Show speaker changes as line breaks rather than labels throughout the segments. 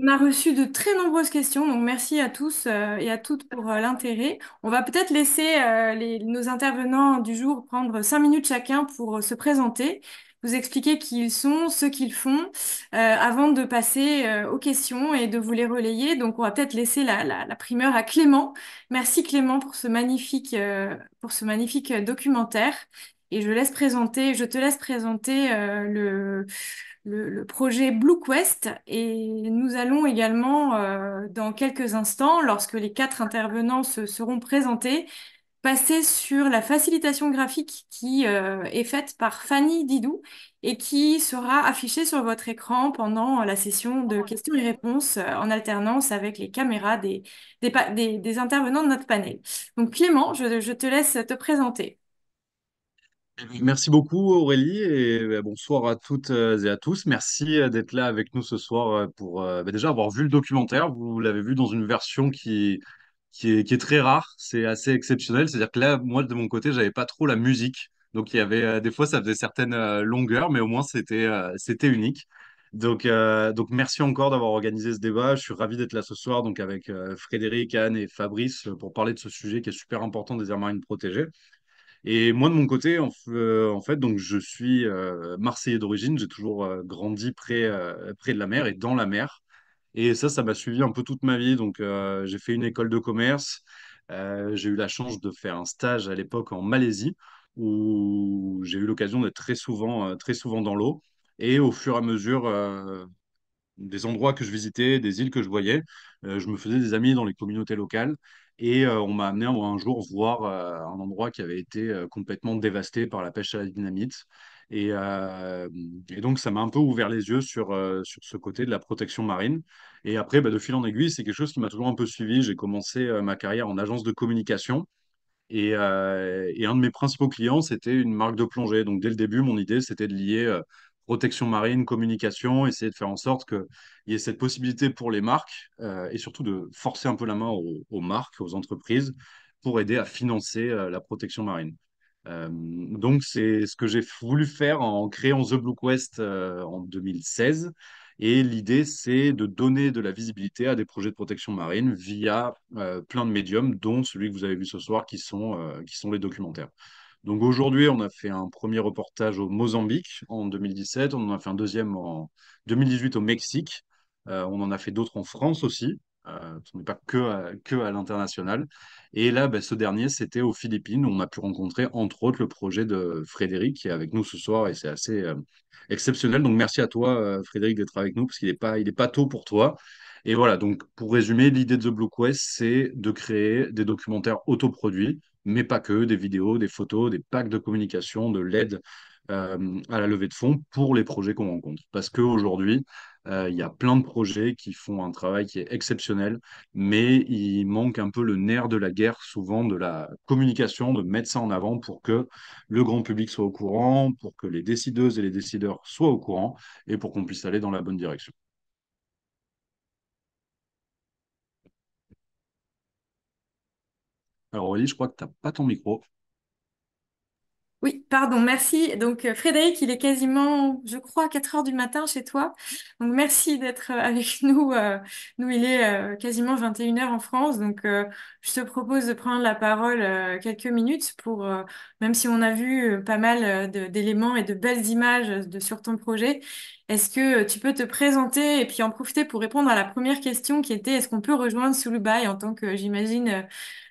On a reçu de très nombreuses questions, donc merci à tous et à toutes pour l'intérêt. On va peut-être laisser nos intervenants du jour prendre 5 minutes chacun pour se présenter, vous expliquer qui ils sont, ce qu'ils font, avant de passer aux questions et de vous les relayer. Donc on va peut-être laisser la primeur à Clément. Merci Clément pour ce magnifique documentaire. Et je te laisse présenter le projet Blue Quest et nous allons également, dans quelques instants, lorsque les quatre intervenants se seront présentés, passer sur la facilitation graphique qui est faite par Fanny Didou et qui sera affichée sur votre écran pendant la session de questions et réponses en alternance avec les caméras des intervenants de notre panel. Donc Clément, je te laisse te présenter.
Merci beaucoup Aurélie et bonsoir à toutes et à tous. Merci d'être là avec nous ce soir pour déjà avoir vu le documentaire. Vous l'avez vu dans une version qui est très rare, c'est assez exceptionnel. C'est-à-dire que là, moi de mon côté, j'avais pas trop la musique. Donc il y avait des fois ça faisait certaines longueurs, mais au moins c'était unique. Donc merci encore d'avoir organisé ce débat. Je suis ravi d'être là ce soir donc avec Frédéric, Anne et Fabrice pour parler de ce sujet qui est super important des aires marines protégées. Et moi, de mon côté, en fait, donc je suis Marseillais d'origine. J'ai toujours grandi près de la mer et dans la mer. Et ça m'a suivi un peu toute ma vie. Donc, j'ai fait une école de commerce. J'ai eu la chance de faire un stage à l'époque en Malaisie, où j'ai eu l'occasion d'être très souvent dans l'eau. Et au fur et à mesure, des endroits que je visitais, des îles que je voyais. Je me faisais des amis dans les communautés locales et on m'a amené un jour voir un endroit qui avait été complètement dévasté par la pêche à la dynamite. Et, euh, et donc, ça m'a un peu ouvert les yeux sur ce côté de la protection marine. Et après, de fil en aiguille, c'est quelque chose qui m'a toujours un peu suivi. J'ai commencé ma carrière en agence de communication. Et un de mes principaux clients, c'était une marque de plongée. Donc, dès le début, mon idée, c'était de lier protection marine, communication, essayer de faire en sorte qu'il y ait cette possibilité pour les marques et surtout de forcer un peu la main aux marques, aux entreprises pour aider à financer la protection marine. Donc, c'est ce que j'ai voulu faire en créant The Blue Quest en 2016. Et l'idée, c'est de donner de la visibilité à des projets de protection marine via plein de médiums, dont celui que vous avez vu ce soir, qui sont les documentaires. Donc aujourd'hui, on a fait un premier reportage au Mozambique en 2017, on en a fait un deuxième en 2018 au Mexique, on en a fait d'autres en France aussi, ce n'est pas que à l'international. Et là, ce dernier, c'était aux Philippines, où on a pu rencontrer entre autres le projet de Frédéric, qui est avec nous ce soir, et c'est assez exceptionnel. Donc merci à toi, Frédéric, d'être avec nous, parce qu'il est pas tôt pour toi. Et voilà, donc pour résumer, l'idée de The Blue Quest, c'est de créer des documentaires autoproduits, mais pas que, des vidéos, des photos, des packs de communication, de l'aide à la levée de fonds pour les projets qu'on rencontre. Parce qu'aujourd'hui, il y a plein de projets qui font un travail qui est exceptionnel, mais il manque un peu le nerf de la guerre, souvent de la communication, de mettre ça en avant pour que le grand public soit au courant, pour que les décideuses et les décideurs soient au courant et pour qu'on puisse aller dans la bonne direction. Alors, Aurélie, je crois que tu n'as pas ton micro.
Oui, pardon, merci. Donc, Frédéric, il est quasiment, je crois, 4 heures du matin chez toi. Donc, merci d'être avec nous. Nous, il est quasiment 21 heures en France. Donc, je te propose de prendre la parole quelques minutes pour, même si on a vu pas mal d'éléments et de belles images sur ton projet, est-ce que tu peux te présenter et puis en profiter pour répondre à la première question qui était, est-ce qu'on peut rejoindre Sulubai en tant que, j'imagine,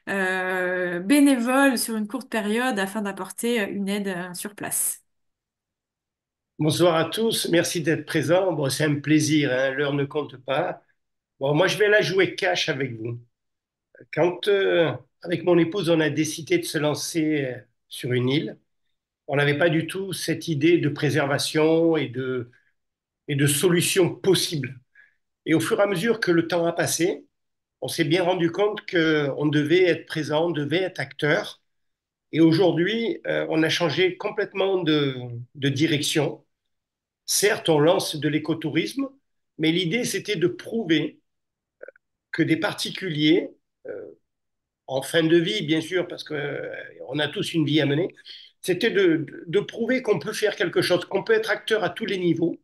bénévole sur une courte période afin d'apporter une aide sur place.
Bonsoir à tous, merci d'être présents. Bon, c'est un plaisir, hein, l'heure ne compte pas. Bon, moi, je vais la jouer cash avec vous. Quand, avec mon épouse, on a décidé de se lancer sur une île, on n'avait pas du tout cette idée de préservation et de solutions possibles. Et au fur et à mesure que le temps a passé, on s'est bien rendu compte qu'on devait être présent, on devait être acteur. Et aujourd'hui, on a changé complètement de direction. Certes, on lance de l'écotourisme, mais l'idée, c'était de prouver que des particuliers, euh, en fin de vie, bien sûr, parce qu'on a tous une vie à mener, c'était de prouver qu'on peut faire quelque chose, qu'on peut être acteur à tous les niveaux.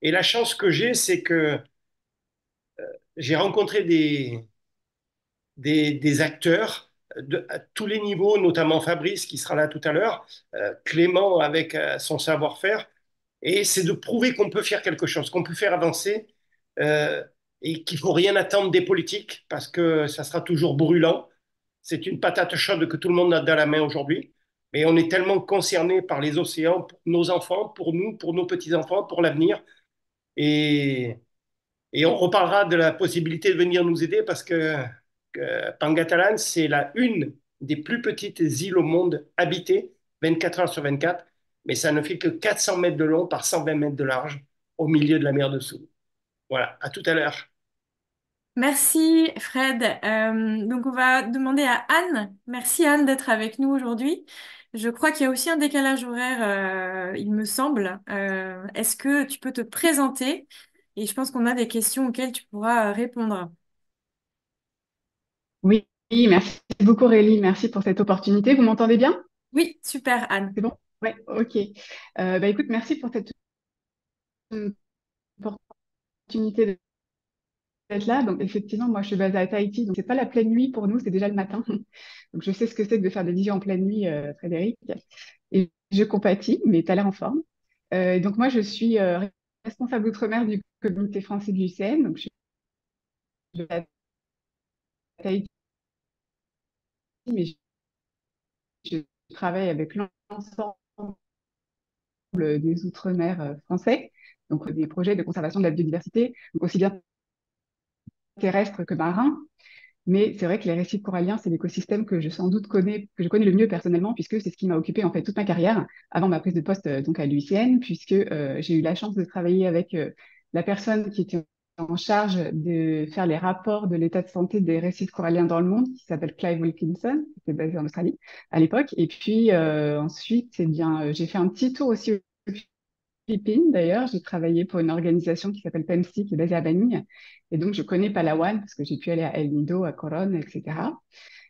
Et la chance que j'ai, c'est que j'ai rencontré des acteurs à tous les niveaux, notamment Fabrice qui sera là tout à l'heure, Clément avec son savoir-faire. Et c'est de prouver qu'on peut faire quelque chose, qu'on peut faire avancer euh, et qu'il faut rien attendre des politiques parce que ça sera toujours brûlant. C'est une patate chaude que tout le monde a dans la main aujourd'hui. Mais on est tellement concerné par les océans, pour nos enfants, pour nous, pour nos petits-enfants, pour l'avenir. Et, et on reparlera de la possibilité de venir nous aider parce que Pangatalan, c'est une des plus petites îles au monde habitées, 24 heures sur 24, mais ça ne fait que 400 mètres de long par 120 mètres de large au milieu de la mer dessous. Voilà, à tout à l'heure.
Merci Fred. Donc on va demander à Anne. Merci Anne d'être avec nous aujourd'hui. Je crois qu'il y a aussi un décalage horaire, il me semble. Est-ce que tu peux te présenter? Et je pense qu'on a des questions auxquelles tu pourras répondre.
Oui, oui, merci beaucoup Aurélie, merci pour cette opportunité. Vous m'entendez bien?
Oui, super Anne.
C'est bon? Ouais, ok. Écoute, merci pour cette opportunité d'être là. Donc effectivement, moi je suis basée à Tahiti, donc c'est pas la pleine nuit pour nous, c'est déjà le matin. Donc je sais ce que c'est que de faire des visios en pleine nuit, Frédéric. Et je compatis, mais tu as l'air en forme. Donc moi je suis responsable outre-mer du comité français du UCN. Donc je suis à Tahiti, mais je travaille avec l'ensemble des Outre-mer français, donc des projets de conservation de la biodiversité, donc aussi bien terrestres que marins. Mais c'est vrai que les récifs coralliens, c'est l'écosystème que je sans doute connais, que je connais le mieux personnellement, puisque c'est ce qui m'a occupé en fait toute ma carrière avant ma prise de poste donc à l'UICN, puisque j'ai eu la chance de travailler avec la personne qui était en charge de faire les rapports de l'état de santé des récifs coralliens dans le monde, qui s'appelle Clive Wilkinson, qui était basé en Australie à l'époque. Et puis ensuite, eh bien, j'ai fait un petit tour aussi Philippines, d'ailleurs. J'ai travaillé pour une organisation qui s'appelle PEMSI, qui est basée à Manille. Et donc, je connais Palawan parce que j'ai pu aller à El Nido, à Coron, etc.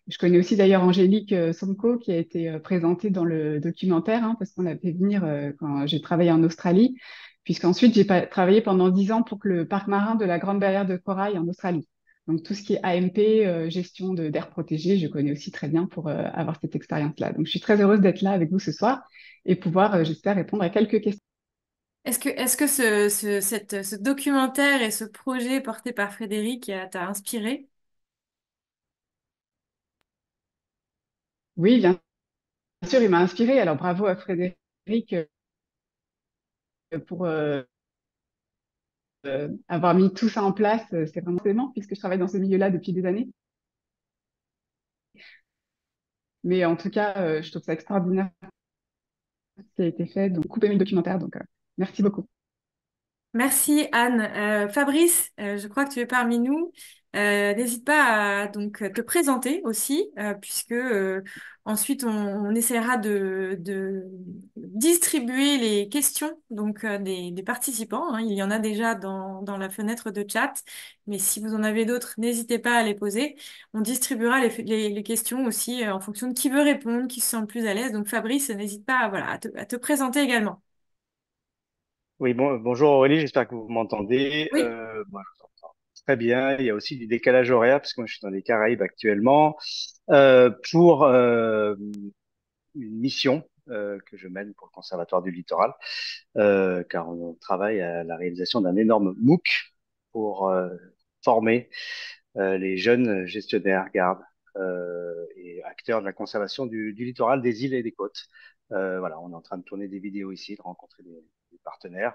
Je connais aussi d'ailleurs Angélique Sonko, qui a été présentée dans le documentaire, hein, parce qu'on l'a fait venir quand j'ai travaillé en Australie, puisqu'ensuite, travaillé pendant 10 ans pour que le parc marin de la Grande Barrière de Corail en Australie. Donc, tout ce qui est AMP, gestion d'air protégé, je connais aussi très bien pour avoir cette expérience-là. Donc, je suis très heureuse d'être là avec vous ce soir et pouvoir, j'espère, répondre à quelques questions.
Est-ce que ce documentaire et ce projet porté par Frédéric t'a inspiré?
Oui, bien sûr, il m'a inspiré. Alors bravo à Frédéric pour avoir mis tout ça en place. C'est vraiment aimant puisque je travaille dans ce milieu-là depuis des années. Mais en tout cas, je trouve ça extraordinaire ce qui a été fait. Donc, coupez mes documentaires. Donc, merci beaucoup.
Merci Anne. Fabrice, je crois que tu es parmi nous. N'hésite pas à donc te présenter aussi, puisque ensuite on essaiera de distribuer les questions donc des participants, hein. Il y en a déjà dans la fenêtre de chat, mais si vous en avez d'autres, n'hésitez pas à les poser. On distribuera les questions aussi en fonction de qui veut répondre, qui se sent le plus à l'aise. Donc Fabrice, n'hésite pas voilà, à te présenter également.
Oui, bonjour Aurélie, j'espère que vous m'entendez.
Oui.
Moi, je vous entends très bien. Il y a aussi du décalage horaire, parce que moi, je suis dans les Caraïbes actuellement, pour une mission que je mène pour le Conservatoire du Littoral, car on travaille à la réalisation d'un énorme MOOC pour former les jeunes gestionnaires, gardes et acteurs de la conservation du littoral, des îles et des côtes. Voilà, on est en train de tourner des vidéos ici, de rencontrer des partenaires.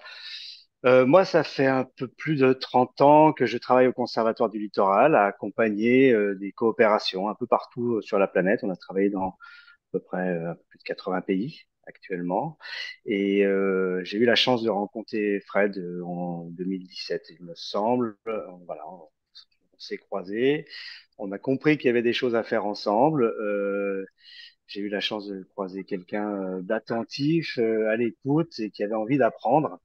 Moi, ça fait un peu plus de 30 ans que je travaille au Conservatoire du Littoral, à accompagner des coopérations un peu partout sur la planète. On a travaillé dans à peu près un peu plus de 80 pays actuellement. Et j'ai eu la chance de rencontrer Fred en 2017, il me semble. Voilà, on s'est croisés. On a compris qu'il y avait des choses à faire ensemble. J'ai eu la chance de croiser quelqu'un d'attentif, à l'écoute et qui avait envie d'apprendre.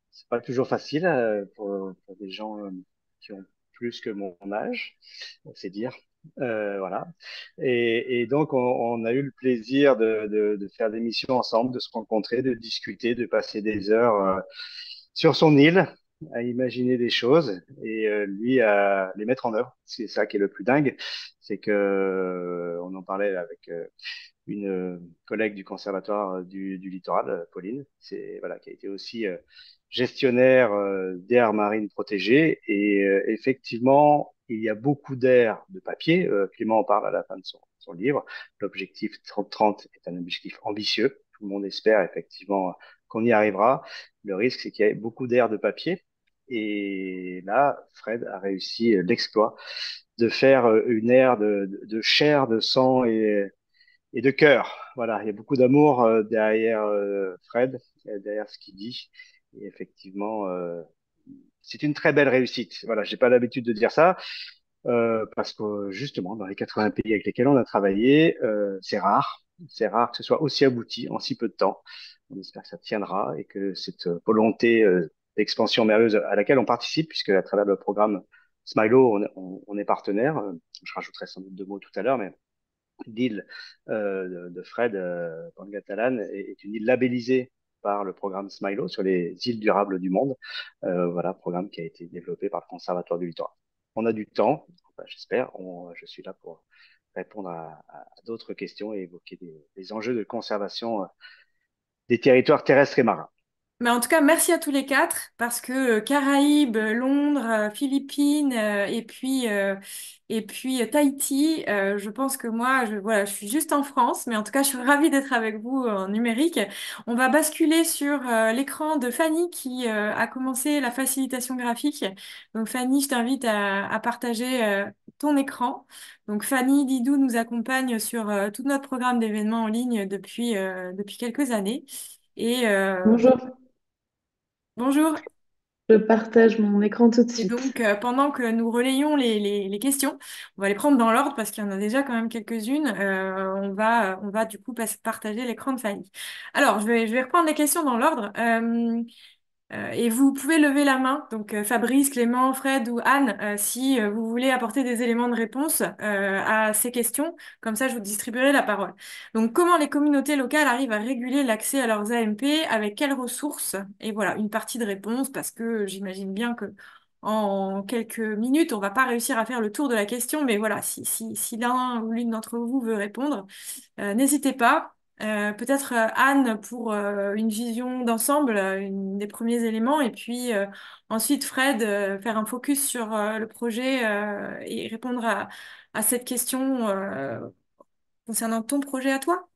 C'est pas toujours facile pour des gens qui ont plus que mon âge, c'est dire. Voilà. Et donc, on a eu le plaisir de faire des missions ensemble, de se rencontrer, de discuter, de passer des heures sur son île. à imaginer des choses et lui à les mettre en œuvre. C'est ça qui est le plus dingue, c'est que on en parlait avec une collègue du conservatoire du littoral, Pauline, c'est voilà qui a été aussi gestionnaire d'aires marines protégées et effectivement il y a beaucoup d'aires de papier. Clément en parle à la fin de son livre. L'objectif 30-30 est un objectif ambitieux. Tout le monde espère effectivement qu'on y arrivera. Le risque, c'est qu'il y ait beaucoup d'aires de papier. Et là, Fred a réussi l'exploit de faire une aire de chair, de sang et de cœur. Voilà, il y a beaucoup d'amour derrière Fred, derrière ce qu'il dit. Et effectivement, c'est une très belle réussite. Voilà, j'ai pas l'habitude de dire ça parce que justement, dans les 80 pays avec lesquels on a travaillé, c'est rare. C'est rare que ce soit aussi abouti en si peu de temps. On espère que ça tiendra et que cette volonté d'expansion merveilleuse à laquelle on participe, puisque à travers le programme Smilo, on est partenaire. Je rajouterai sans doute deux mots tout à l'heure, mais l'île de Fred Pangatalan est une île labellisée par le programme Smilo sur les îles durables du monde. Voilà, programme qui a été développé par le Conservatoire du Littoral. On a du temps, enfin, j'espère. Je suis là pour répondre à d'autres questions et évoquer des enjeux de conservation des territoires terrestres et marins.
Mais en tout cas, merci à tous les quatre parce que Caraïbes, Londres, Philippines et puis Tahiti, je pense que moi, voilà, je suis juste en France, mais en tout cas, je suis ravie d'être avec vous en numérique. On va basculer sur l'écran de Fanny qui a commencé la facilitation graphique. Donc Fanny, je t'invite à partager ton écran. Donc Fanny Didou nous accompagne sur tout notre programme d'événements en ligne depuis quelques années. Et
Bonjour,
bonjour.
je partage mon écran tout de
Et
suite.
donc, pendant que nous relayons les questions, on va les prendre dans l'ordre parce qu'il y en a déjà quand même quelques-unes. On va du coup partager l'écran de Fanny. Alors, je vais reprendre les questions dans l'ordre. Et vous pouvez lever la main, donc Fabrice, Clément, Fred ou Anne, si vous voulez apporter des éléments de réponse à ces questions. Comme ça, je vous distribuerai la parole. Donc, comment les communautés locales arrivent à réguler l'accès à leurs AMP, avec quelles ressources? Et voilà, une partie de réponse, parce que j'imagine bien que en quelques minutes, on va pas réussir à faire le tour de la question, mais voilà, si l'un ou l'une d'entre vous veut répondre, n'hésitez pas. Peut-être Anne pour une vision d'ensemble, des premiers éléments, et puis ensuite Fred, faire un focus sur le projet et répondre à cette question concernant ton projet à toi.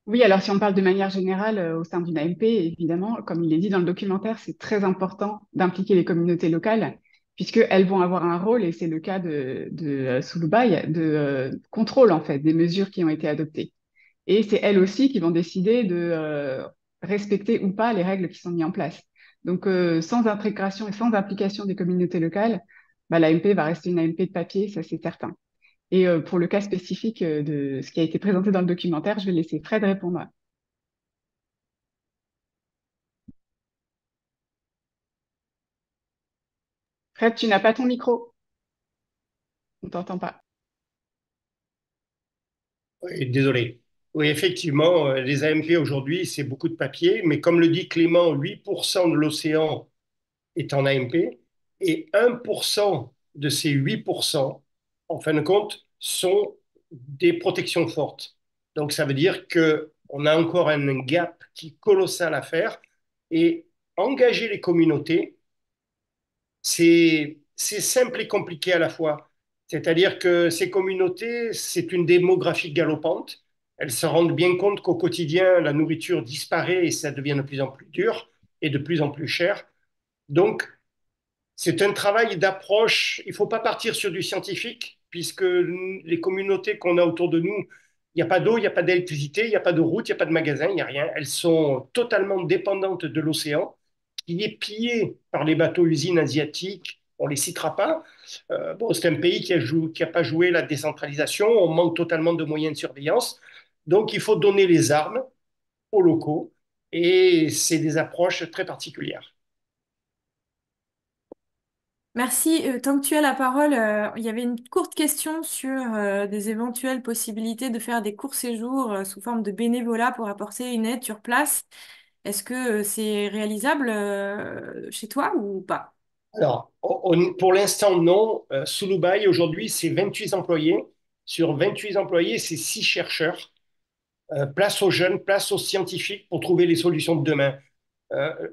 Oui, alors si on parle de manière générale au sein d'une AMP, évidemment, comme il est dit dans le documentaire, c'est très important d'impliquer les communautés locales, puisqu'elles vont avoir un rôle, et c'est le cas de Sulubai, de contrôle en fait des mesures qui ont été adoptées. Et c'est elles aussi qui vont décider de respecter ou pas les règles qui sont mises en place. Donc, sans intégration et sans implication des communautés locales, bah, l'AMP va rester une AMP de papier, ça c'est certain. Et pour le cas spécifique de ce qui a été présenté dans le documentaire, je vais laisser Fred répondre. Fred, tu n'as pas ton micro. On t'entend pas.
Oui, désolé. Oui, effectivement, les AMP aujourd'hui, c'est beaucoup de papier, mais comme le dit Clément, 8% de l'océan est en AMP et 1% de ces 8%, en fin de compte, sont des protections fortes. Donc ça veut dire qu'on a encore un gap qui est colossal à faire et engager les communautés, c'est simple et compliqué à la fois. C'est-à-dire que ces communautés, c'est une démographie galopante. Elles se rendent bien compte qu'au quotidien, la nourriture disparaît et ça devient de plus en plus dur et de plus en plus cher. Donc, c'est un travail d'approche. Il ne faut pas partir sur du scientifique, puisque les communautés qu'on a autour de nous, il n'y a pas d'eau, il n'y a pas d'électricité, il n'y a pas de route, il n'y a pas de magasin, il n'y a rien. Elles sont totalement dépendantes de l'océan, qui est pillé par les bateaux-usines asiatiques. On ne les citera pas. Bon, c'est un pays qui a pas joué la décentralisation. On manque totalement de moyens de surveillance. Donc, il faut donner les armes aux locaux. Et c'est des approches très particulières.
Merci. Tant que tu as la parole, il y avait une courte question sur des éventuelles possibilités de faire des courts séjours sous forme de bénévolat pour apporter une aide sur place. Est-ce que c'est réalisable chez toi ou pas?
Alors, pour l'instant, non. Sulubai, aujourd'hui, c'est 28 employés. Sur 28 employés, c'est 6 chercheurs. Place aux jeunes, place aux scientifiques pour trouver les solutions de demain.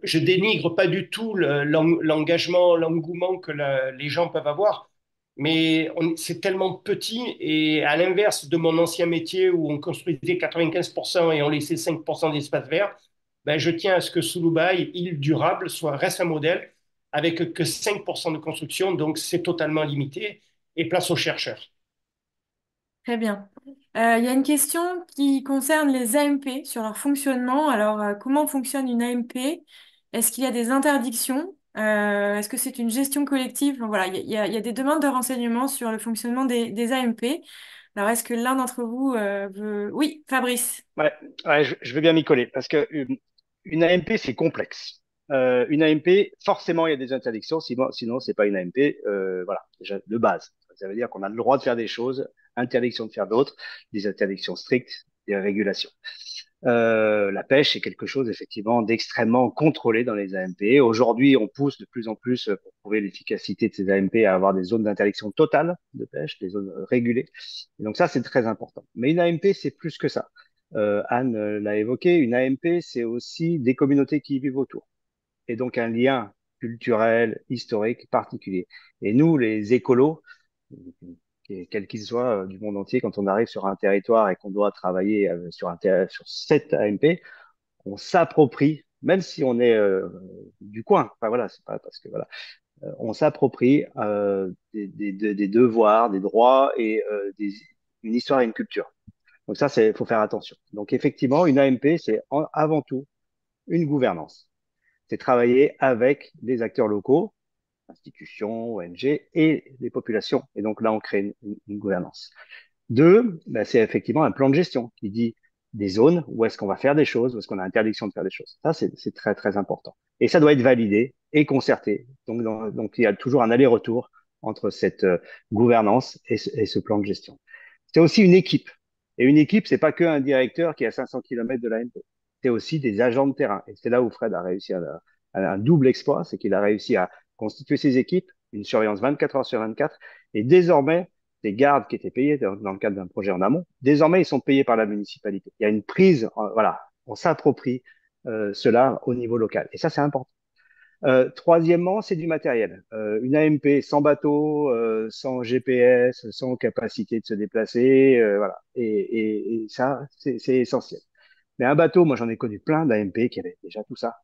Je dénigre pas du tout l'engagement, l'engouement que les gens peuvent avoir, mais c'est tellement petit et à l'inverse de mon ancien métier où on construisait 95% et on laissait 5% d'espace vert, ben je tiens à ce que Sulubai, île durable, reste un modèle avec que 5% de construction, donc c'est totalement limité et place aux chercheurs.
Très bien. Il y a une question qui concerne les AMP sur leur fonctionnement. Alors, comment fonctionne une AMP? Est-ce qu'il y a des interdictions? Est-ce que c'est une gestion collective? Enfin, voilà, il y a des demandes de renseignements sur le fonctionnement des AMP. Alors, est-ce que l'un d'entre vous veut... Oui, Fabrice.
Ouais, ouais, je vais bien m'y coller parce que une AMP, c'est complexe. Une AMP, forcément, il y a des interdictions, sinon c'est pas une AMP. Voilà, déjà de base. Ça veut dire qu'on a le droit de faire des choses, interdiction de faire d'autres, des interdictions strictes, des régulations. La pêche est quelque chose effectivement d'extrêmement contrôlé dans les AMP. Aujourd'hui, on pousse de plus en plus pour prouver l'efficacité de ces AMP à avoir des zones d'interdiction totale de pêche, des zones régulées. Et donc ça, c'est très important. Mais une AMP, c'est plus que ça. Anne l'a évoqué, une AMP, c'est aussi des communautés qui y vivent autour. Et donc un lien culturel, historique particulier. Et nous, les écolos, quels qu'ils soient du monde entier, quand on arrive sur un territoire et qu'on doit travailler sur cette AMP, on s'approprie, même si on est du coin. Enfin voilà, c'est pas parce que voilà, on s'approprie des devoirs, des droits et une histoire et une culture. Donc ça, faut faire attention. Donc effectivement, une AMP, c'est avant tout une gouvernance. C'est travailler avec les acteurs locaux, institutions, ONG et les populations. Et donc là, on crée une gouvernance. Deux, ben, c'est effectivement un plan de gestion qui dit des zones où est-ce qu'on va faire des choses, où est-ce qu'on a interdiction de faire des choses. Ça, c'est très, très important. Et ça doit être validé et concerté. Donc il y a toujours un aller-retour entre cette gouvernance et ce plan de gestion. C'est aussi une équipe. Et une équipe, c'est pas qu'un directeur qui est à 500 km de l'AMP. C'est aussi des agents de terrain. Et c'est là où Fred a réussi à un double exploit, c'est qu'il a réussi à constituer ses équipes, une surveillance 24 heures sur 24. Et désormais, des gardes qui étaient payés dans le cadre d'un projet en amont, désormais, ils sont payés par la municipalité. Il y a une prise, voilà, on s'approprie cela au niveau local. Et ça, c'est important. Troisièmement, c'est du matériel. Une AMP sans bateau, sans GPS, sans capacité de se déplacer, voilà. Et ça, c'est essentiel. Mais un bateau, moi j'en ai connu plein d'AMP qui avaient déjà tout ça,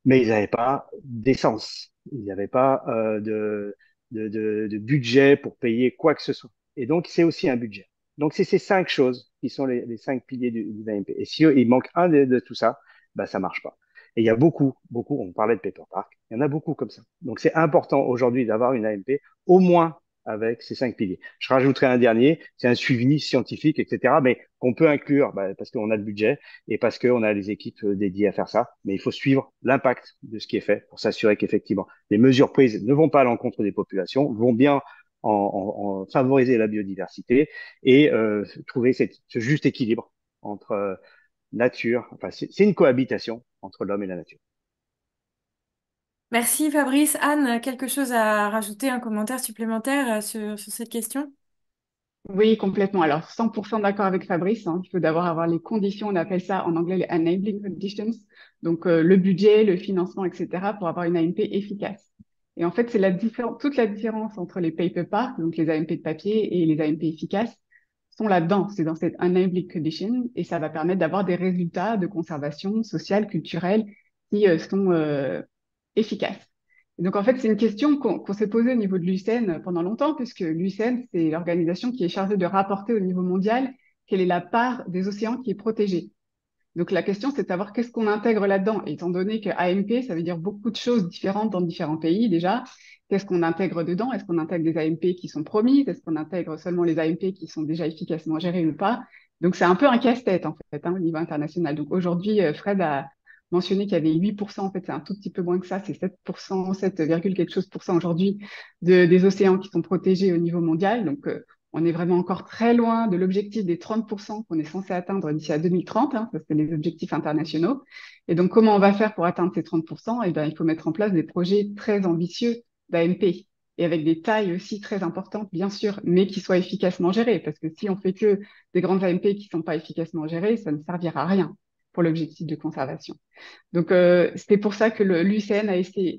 mais ils n'avaient pas d'essence, ils n'avaient pas de budget pour payer quoi que ce soit. Et donc c'est aussi un budget. Donc c'est ces 5 choses qui sont les 5 piliers du AMP. Et si il manque un de tout ça, bah ça marche pas. Et il y a beaucoup, on parlait de Paper Park, il y en a beaucoup comme ça. Donc c'est important aujourd'hui d'avoir une AMP au moins avec ces 5 piliers. Je rajouterai un dernier, c'est un suivi scientifique, etc., mais qu'on peut inclure parce qu'on a le budget et parce qu'on a les équipes dédiées à faire ça. Mais il faut suivre l'impact de ce qui est fait pour s'assurer qu'effectivement, les mesures prises ne vont pas à l'encontre des populations, vont bien en favoriser la biodiversité et trouver ce juste équilibre entre nature. Enfin, c'est une cohabitation entre l'homme et la nature.
Merci Fabrice. Anne, quelque chose à rajouter, un commentaire supplémentaire sur cette question?
Oui, complètement. Alors, 100% d'accord avec Fabrice, hein. Il faut d'abord avoir les conditions, on appelle ça en anglais les enabling conditions, donc le budget, le financement, etc., pour avoir une AMP efficace. Et en fait, c'est toute la différence entre les paper parks, donc les AMP de papier, et les AMP efficaces, sont là-dedans. C'est dans cette enabling condition, et ça va permettre d'avoir des résultats de conservation sociale, culturelle, qui sont efficaces. Et donc, en fait, c'est une question qu'on s'est posée au niveau de l'UICN pendant longtemps, puisque l'UICN, c'est l'organisation qui est chargée de rapporter au niveau mondial quelle est la part des océans qui est protégée. Donc, la question, c'est de savoir qu'est-ce qu'on intègre là-dedans. Et étant donné que AMP, ça veut dire beaucoup de choses différentes dans différents pays, déjà, qu'est-ce qu'on intègre dedans? Est-ce qu'on intègre des AMP qui sont promises? Est-ce qu'on intègre seulement les AMP qui sont déjà efficacement gérées ou pas? Donc, c'est un peu un casse-tête, en fait, hein, au niveau international. Donc, aujourd'hui, Fred a mentionné qu'il y avait 8%, en fait, c'est un tout petit peu moins que ça, c'est 7%, 7, quelque chose % aujourd'hui des océans qui sont protégés au niveau mondial. Donc, On est vraiment encore très loin de l'objectif des 30% qu'on est censé atteindre d'ici à 2030, hein, ça c'est les objectifs internationaux. Et donc, comment on va faire pour atteindre ces 30%? Eh bien, il faut mettre en place des projets très ambitieux d'AMP et avec des tailles aussi très importantes, bien sûr, mais qui soient efficacement gérées. Parce que si on fait que des grandes AMP qui ne sont pas efficacement gérées, ça ne servira à rien pour l'objectif de conservation. Donc, c'était pour ça que l'UICN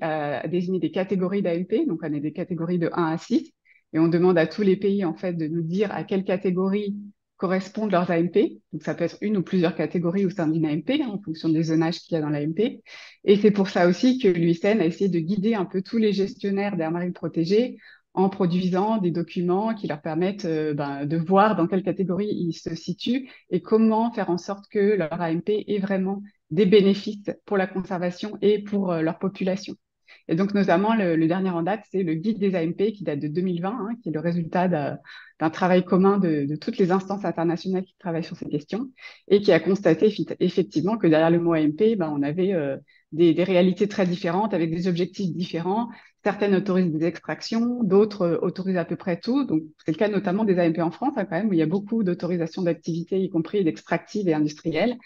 a désigné des catégories d'AMP. Donc, on a des catégories de 1 à 6. Et on demande à tous les pays, en fait, de nous dire à quelle catégorie correspondent leurs AMP. Donc, ça peut être une ou plusieurs catégories au sein d'une AMP, hein, en fonction des zonages qu'il y a dans l'AMP. Et c'est pour ça aussi que l'UICN a essayé de guider un peu tous les gestionnaires d'aires marines protégées en produisant des documents qui leur permettent de voir dans quelle catégorie ils se situent et comment faire en sorte que leur AMP ait vraiment des bénéfices pour la conservation et pour leur population. Et donc, notamment, le dernier en date, c'est le guide des AMP qui date de 2020, hein, qui est le résultat d'un travail commun de toutes les instances internationales qui travaillent sur ces questions et qui a constaté effectivement que derrière le mot AMP, on avait des réalités très différentes avec des objectifs différents. Certaines autorisent des extractions, d'autres autorisent à peu près tout. Donc, c'est le cas notamment des AMP en France, hein, quand même, où il y a beaucoup d'autorisations d'activités, y compris d'extractives et industrielles.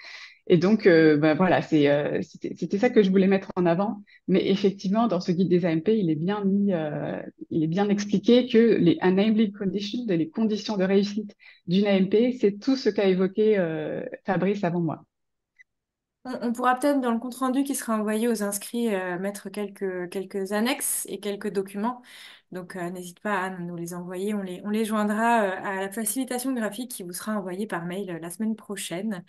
Et donc, voilà, c'était ça que je voulais mettre en avant. Mais effectivement, dans ce guide des AMP, il est bien mis, il est bien expliqué que les enabling conditions, les conditions de réussite d'une AMP, c'est tout ce qu'a évoqué Fabrice avant moi.
On pourra peut-être, dans le compte-rendu qui sera envoyé aux inscrits, mettre quelques annexes et quelques documents. Donc, n'hésite pas à nous les envoyer. On les joindra à la facilitation graphique qui vous sera envoyée par mail la semaine prochaine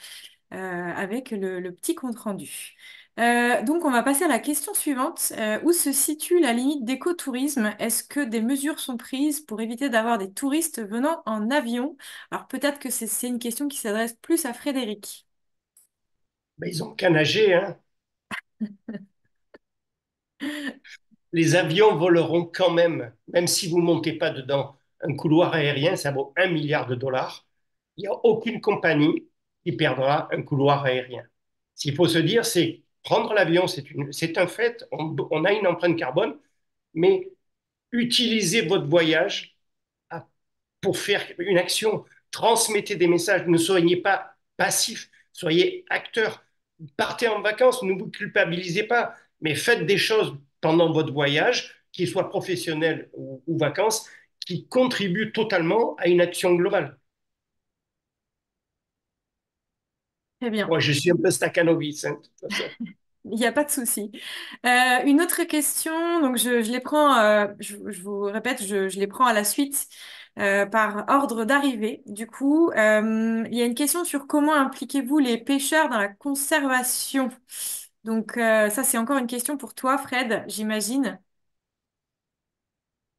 avec le petit compte-rendu. Donc, on va passer à la question suivante. Où se situe la limite d'écotourisme? Est-ce que des mesures sont prises pour éviter d'avoir des touristes venant en avion? Alors, peut-être que c'est une question qui s'adresse plus à Frédéric.
Ben, ils ont qu'à nager, hein. Les avions voleront quand même, même si vous ne montez pas dedans. Un couloir aérien, ça vaut 1 milliard de dollars. Il n'y a aucune compagnie qui perdra un couloir aérien. Ce qu'il faut se dire, c'est prendre l'avion, c'est un fait, on a une empreinte carbone, mais utilisez votre voyage pour faire une action, transmettez des messages, ne soyez pas passif, soyez acteur. Partez en vacances, ne vous culpabilisez pas, mais faites des choses pendant votre voyage, qu'ils soient professionnels ou vacances, qui contribuent totalement à une action globale.
Très bien.
Moi, je suis un peu staccanovice, hein, de toute façon.
Il n'y a pas de souci. Une autre question, donc je les prends, je vous répète, je les prends à la suite par ordre d'arrivée. Du coup, il y a une question sur comment impliquez-vous les pêcheurs dans la conservation. Donc ça, c'est encore une question pour toi, Fred, j'imagine.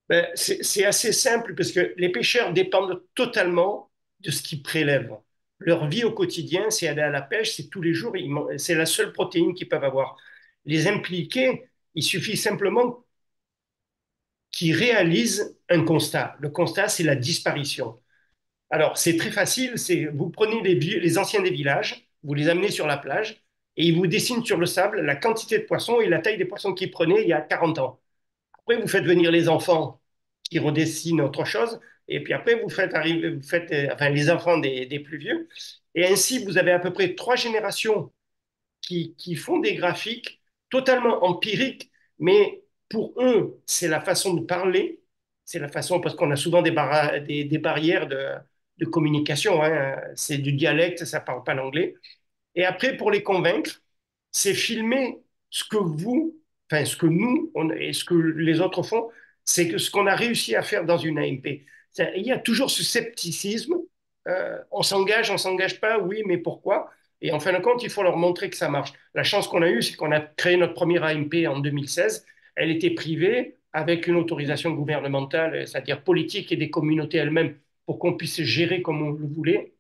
Ben, c'est assez simple parce que les pêcheurs dépendent totalement de ce qu'ils prélèvent. Leur vie au quotidien, c'est aller à la pêche, c'est tous les jours, c'est la seule protéine qu'ils peuvent avoir. Les impliquer, il suffit simplement qu'ils réalisent un constat. Le constat, c'est la disparition. Alors, c'est très facile, vous prenez les anciens des villages, vous les amenez sur la plage et ils vous dessinent sur le sable la quantité de poissons et la taille des poissons qu'ils prenaient il y a 40 ans. Après, vous faites venir les enfants qui redessinent autre chose. Et puis après, enfin, les enfants des plus vieux. Et ainsi, vous avez à peu près 3 générations qui font des graphiques totalement empiriques, mais pour eux, c'est la façon de parler. C'est la façon, parce qu'on a souvent des barrières de communication. Hein. C'est du dialecte, ça ne parle pas l'anglais. Et après, pour les convaincre, c'est filmer ce que enfin ce que nous et ce que les autres font, c'est que ce qu'on a réussi à faire dans une AMP. Il y a toujours ce scepticisme. On s'engage pas, oui, mais pourquoi? Et en fin de compte, il faut leur montrer que ça marche. La chance qu'on a eue, c'est qu'on a créé notre première AMP en 2016. Elle était privée avec une autorisation gouvernementale, c'est-à-dire politique et des communautés elles-mêmes pour qu'on puisse gérer comme on le voulait.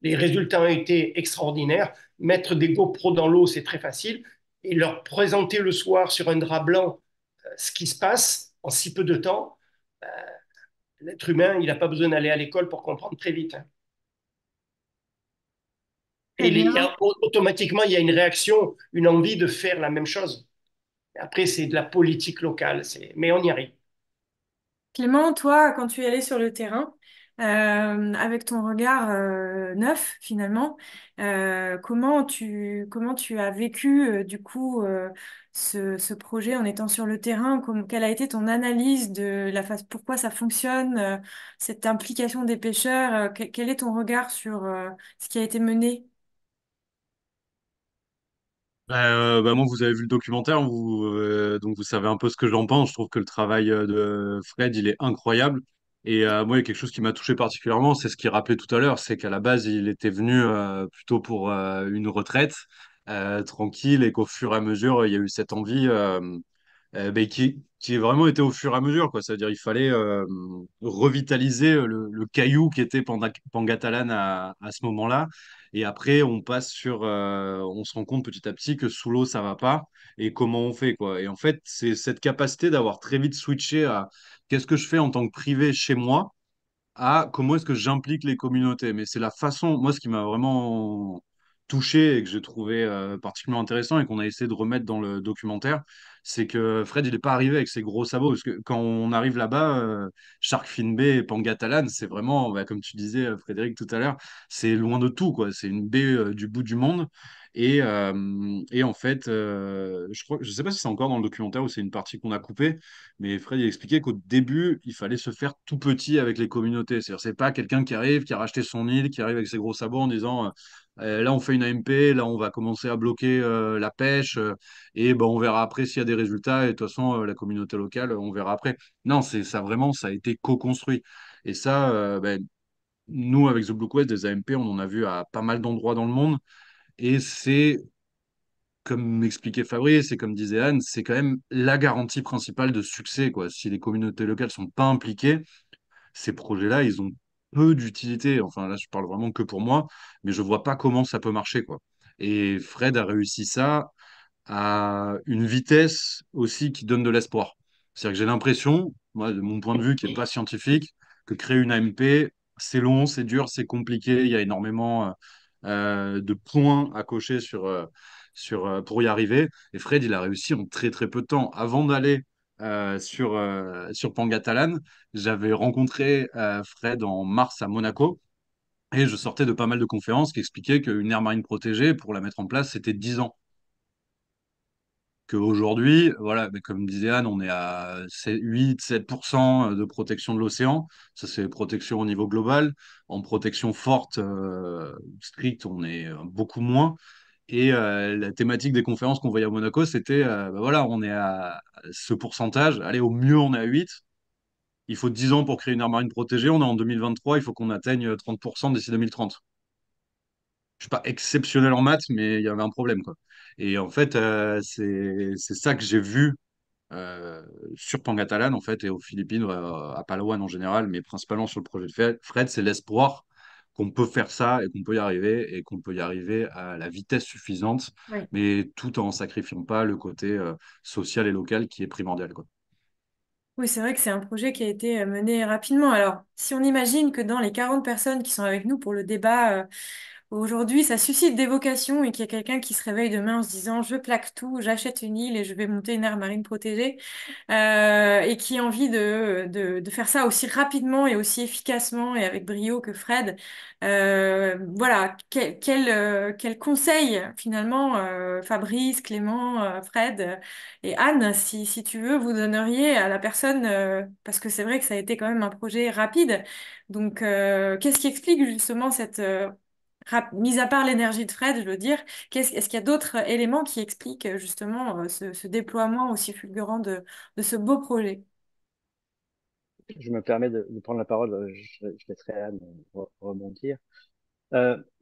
Les résultats ont été extraordinaires. Mettre des GoPros dans l'eau, c'est très facile. Et leur présenter le soir sur un drap blanc ce qui se passe en si peu de temps, euh, l'être humain, il n'a pas besoin d'aller à l'école pour comprendre très vite. Hein.
Très
Et
bien.
automatiquement, il y a une réaction, une envie de faire la même chose. Après, c'est de la politique locale, mais on y arrive.
Clément, toi, quand tu es allé sur le terrain, avec ton regard neuf finalement. Comment tu as vécu du coup ce projet en étant sur le terrain? Quelle a été ton analyse de la phase, pourquoi ça fonctionne, cette implication des pêcheurs? Quel est ton regard sur ce qui a été mené?
Moi, vous avez vu le documentaire, donc vous savez un peu ce que j'en pense. Je trouve que le travail de Fred, il est incroyable. Et moi, il y a quelque chose qui m'a touché particulièrement, c'est ce qu'il rappelait tout à l'heure, c'est qu'à la base, il était venu plutôt pour une retraite tranquille et qu'au fur et à mesure, il y a eu cette envie qui vraiment était au fur et à mesure, quoi. C'est-à-dire il fallait revitaliser le caillou qui était Pangatalan à ce moment-là. Et après, on se rend compte petit à petit que sous l'eau, ça va pas. Et comment on fait, quoi. Et en fait, c'est cette capacité d'avoir très vite switché à qu'est-ce que je fais en tant que privé chez moi à comment est-ce que j'implique les communautés. Mais c'est la façon, moi, ce qui m'a vraiment touché et que j'ai trouvé particulièrement intéressant et qu'on a essayé de remettre dans le documentaire, c'est que Fred, il n'est pas arrivé avec ses gros sabots. Parce que quand on arrive là-bas, Shark Fin Bay et Pangatalan, c'est vraiment, bah, comme tu disais, Frédéric, tout à l'heure, c'est loin de tout, quoi. C'est une baie du bout du monde. Et en fait, je sais pas si c'est encore dans le documentaire ou c'est une partie qu'on a coupée, mais Fred il expliquait qu'au début, il fallait se faire tout petit avec les communautés. C'est-à-dire, c'est pas quelqu'un qui arrive, qui a racheté son île, qui arrive avec ses gros sabots en disant là, on fait une AMP, là, on va commencer à bloquer la pêche, et ben, on verra après s'il y a des résultats. Et de toute façon, la communauté locale, on verra après. Non, c'est ça vraiment, ça a été co-construit. Et ça, ben, nous, avec The Blue Quest, des AMP, on en a vu à pas mal d'endroits dans le monde. Et c'est comme m'expliquait Fabrice et comme disait Anne, c'est quand même la garantie principale de succès, quoi. Si les communautés locales sont pas impliquées, ces projets-là, ils ont peu d'utilité. Enfin, là, je parle vraiment que pour moi, mais je vois pas comment ça peut marcher, quoi. Et Fred a réussi ça à une vitesse aussi qui donne de l'espoir. C'est-à-dire que j'ai l'impression, moi, de mon point de vue qui n'est pas scientifique, que créer une AMP, c'est long, c'est dur, c'est compliqué, il y a énormément de points à cocher pour y arriver. Et Fred, il a réussi en très très peu de temps. Avant d'aller sur Pangatalan, j'avais rencontré Fred en mars à Monaco. Et je sortais de pas mal de conférences qui expliquaient qu'une aire marine protégée, pour la mettre en place, c'était 10 ans. Qu'aujourd'hui, voilà, mais comme disait Anne, on est à 8-7% de protection de l'océan. Ça, c'est protection au niveau global. En protection forte, stricte, on est beaucoup moins. Et la thématique des conférences qu'on voyait à Monaco, c'était, bah voilà, on est à ce pourcentage. Allez, au mieux, on est à 8. Il faut 10 ans pour créer une aire marine protégée. On est en 2023, il faut qu'on atteigne 30% d'ici 2030. Je suis pas exceptionnel en maths, mais il y avait un problème, quoi. Et en fait, c'est ça que j'ai vu euh, sur Pangatalan, en fait, et aux Philippines, à Palawan en général, mais principalement sur le projet de Fred, c'est l'espoir qu'on peut faire ça et qu'on peut y arriver et qu'on peut y arriver à la vitesse suffisante,
Oui.
mais tout en sacrifiant pas le côté social et local qui est primordial, quoi.
Oui, c'est vrai que c'est un projet qui a été mené rapidement. Alors, si on imagine que dans les 40 personnes qui sont avec nous pour le débat, aujourd'hui, ça suscite des vocations et qu'il y a quelqu'un qui se réveille demain en se disant, je plaque tout, j'achète une île et je vais monter une aire marine protégée, et qui a envie de faire ça aussi rapidement et aussi efficacement et avec brio que Fred. Voilà, quel conseil finalement, Fabrice, Clément, Fred et Anne, si tu veux, vous donneriez à la personne, parce que c'est vrai que ça a été quand même un projet rapide. Donc, qu'est-ce qui explique justement cette mis à part l'énergie de Fred, je veux dire, est-ce qu'il y a d'autres éléments qui expliquent justement ce déploiement aussi fulgurant de ce beau projet?
Je me permets de prendre la parole, je laisserai Anne rebondir.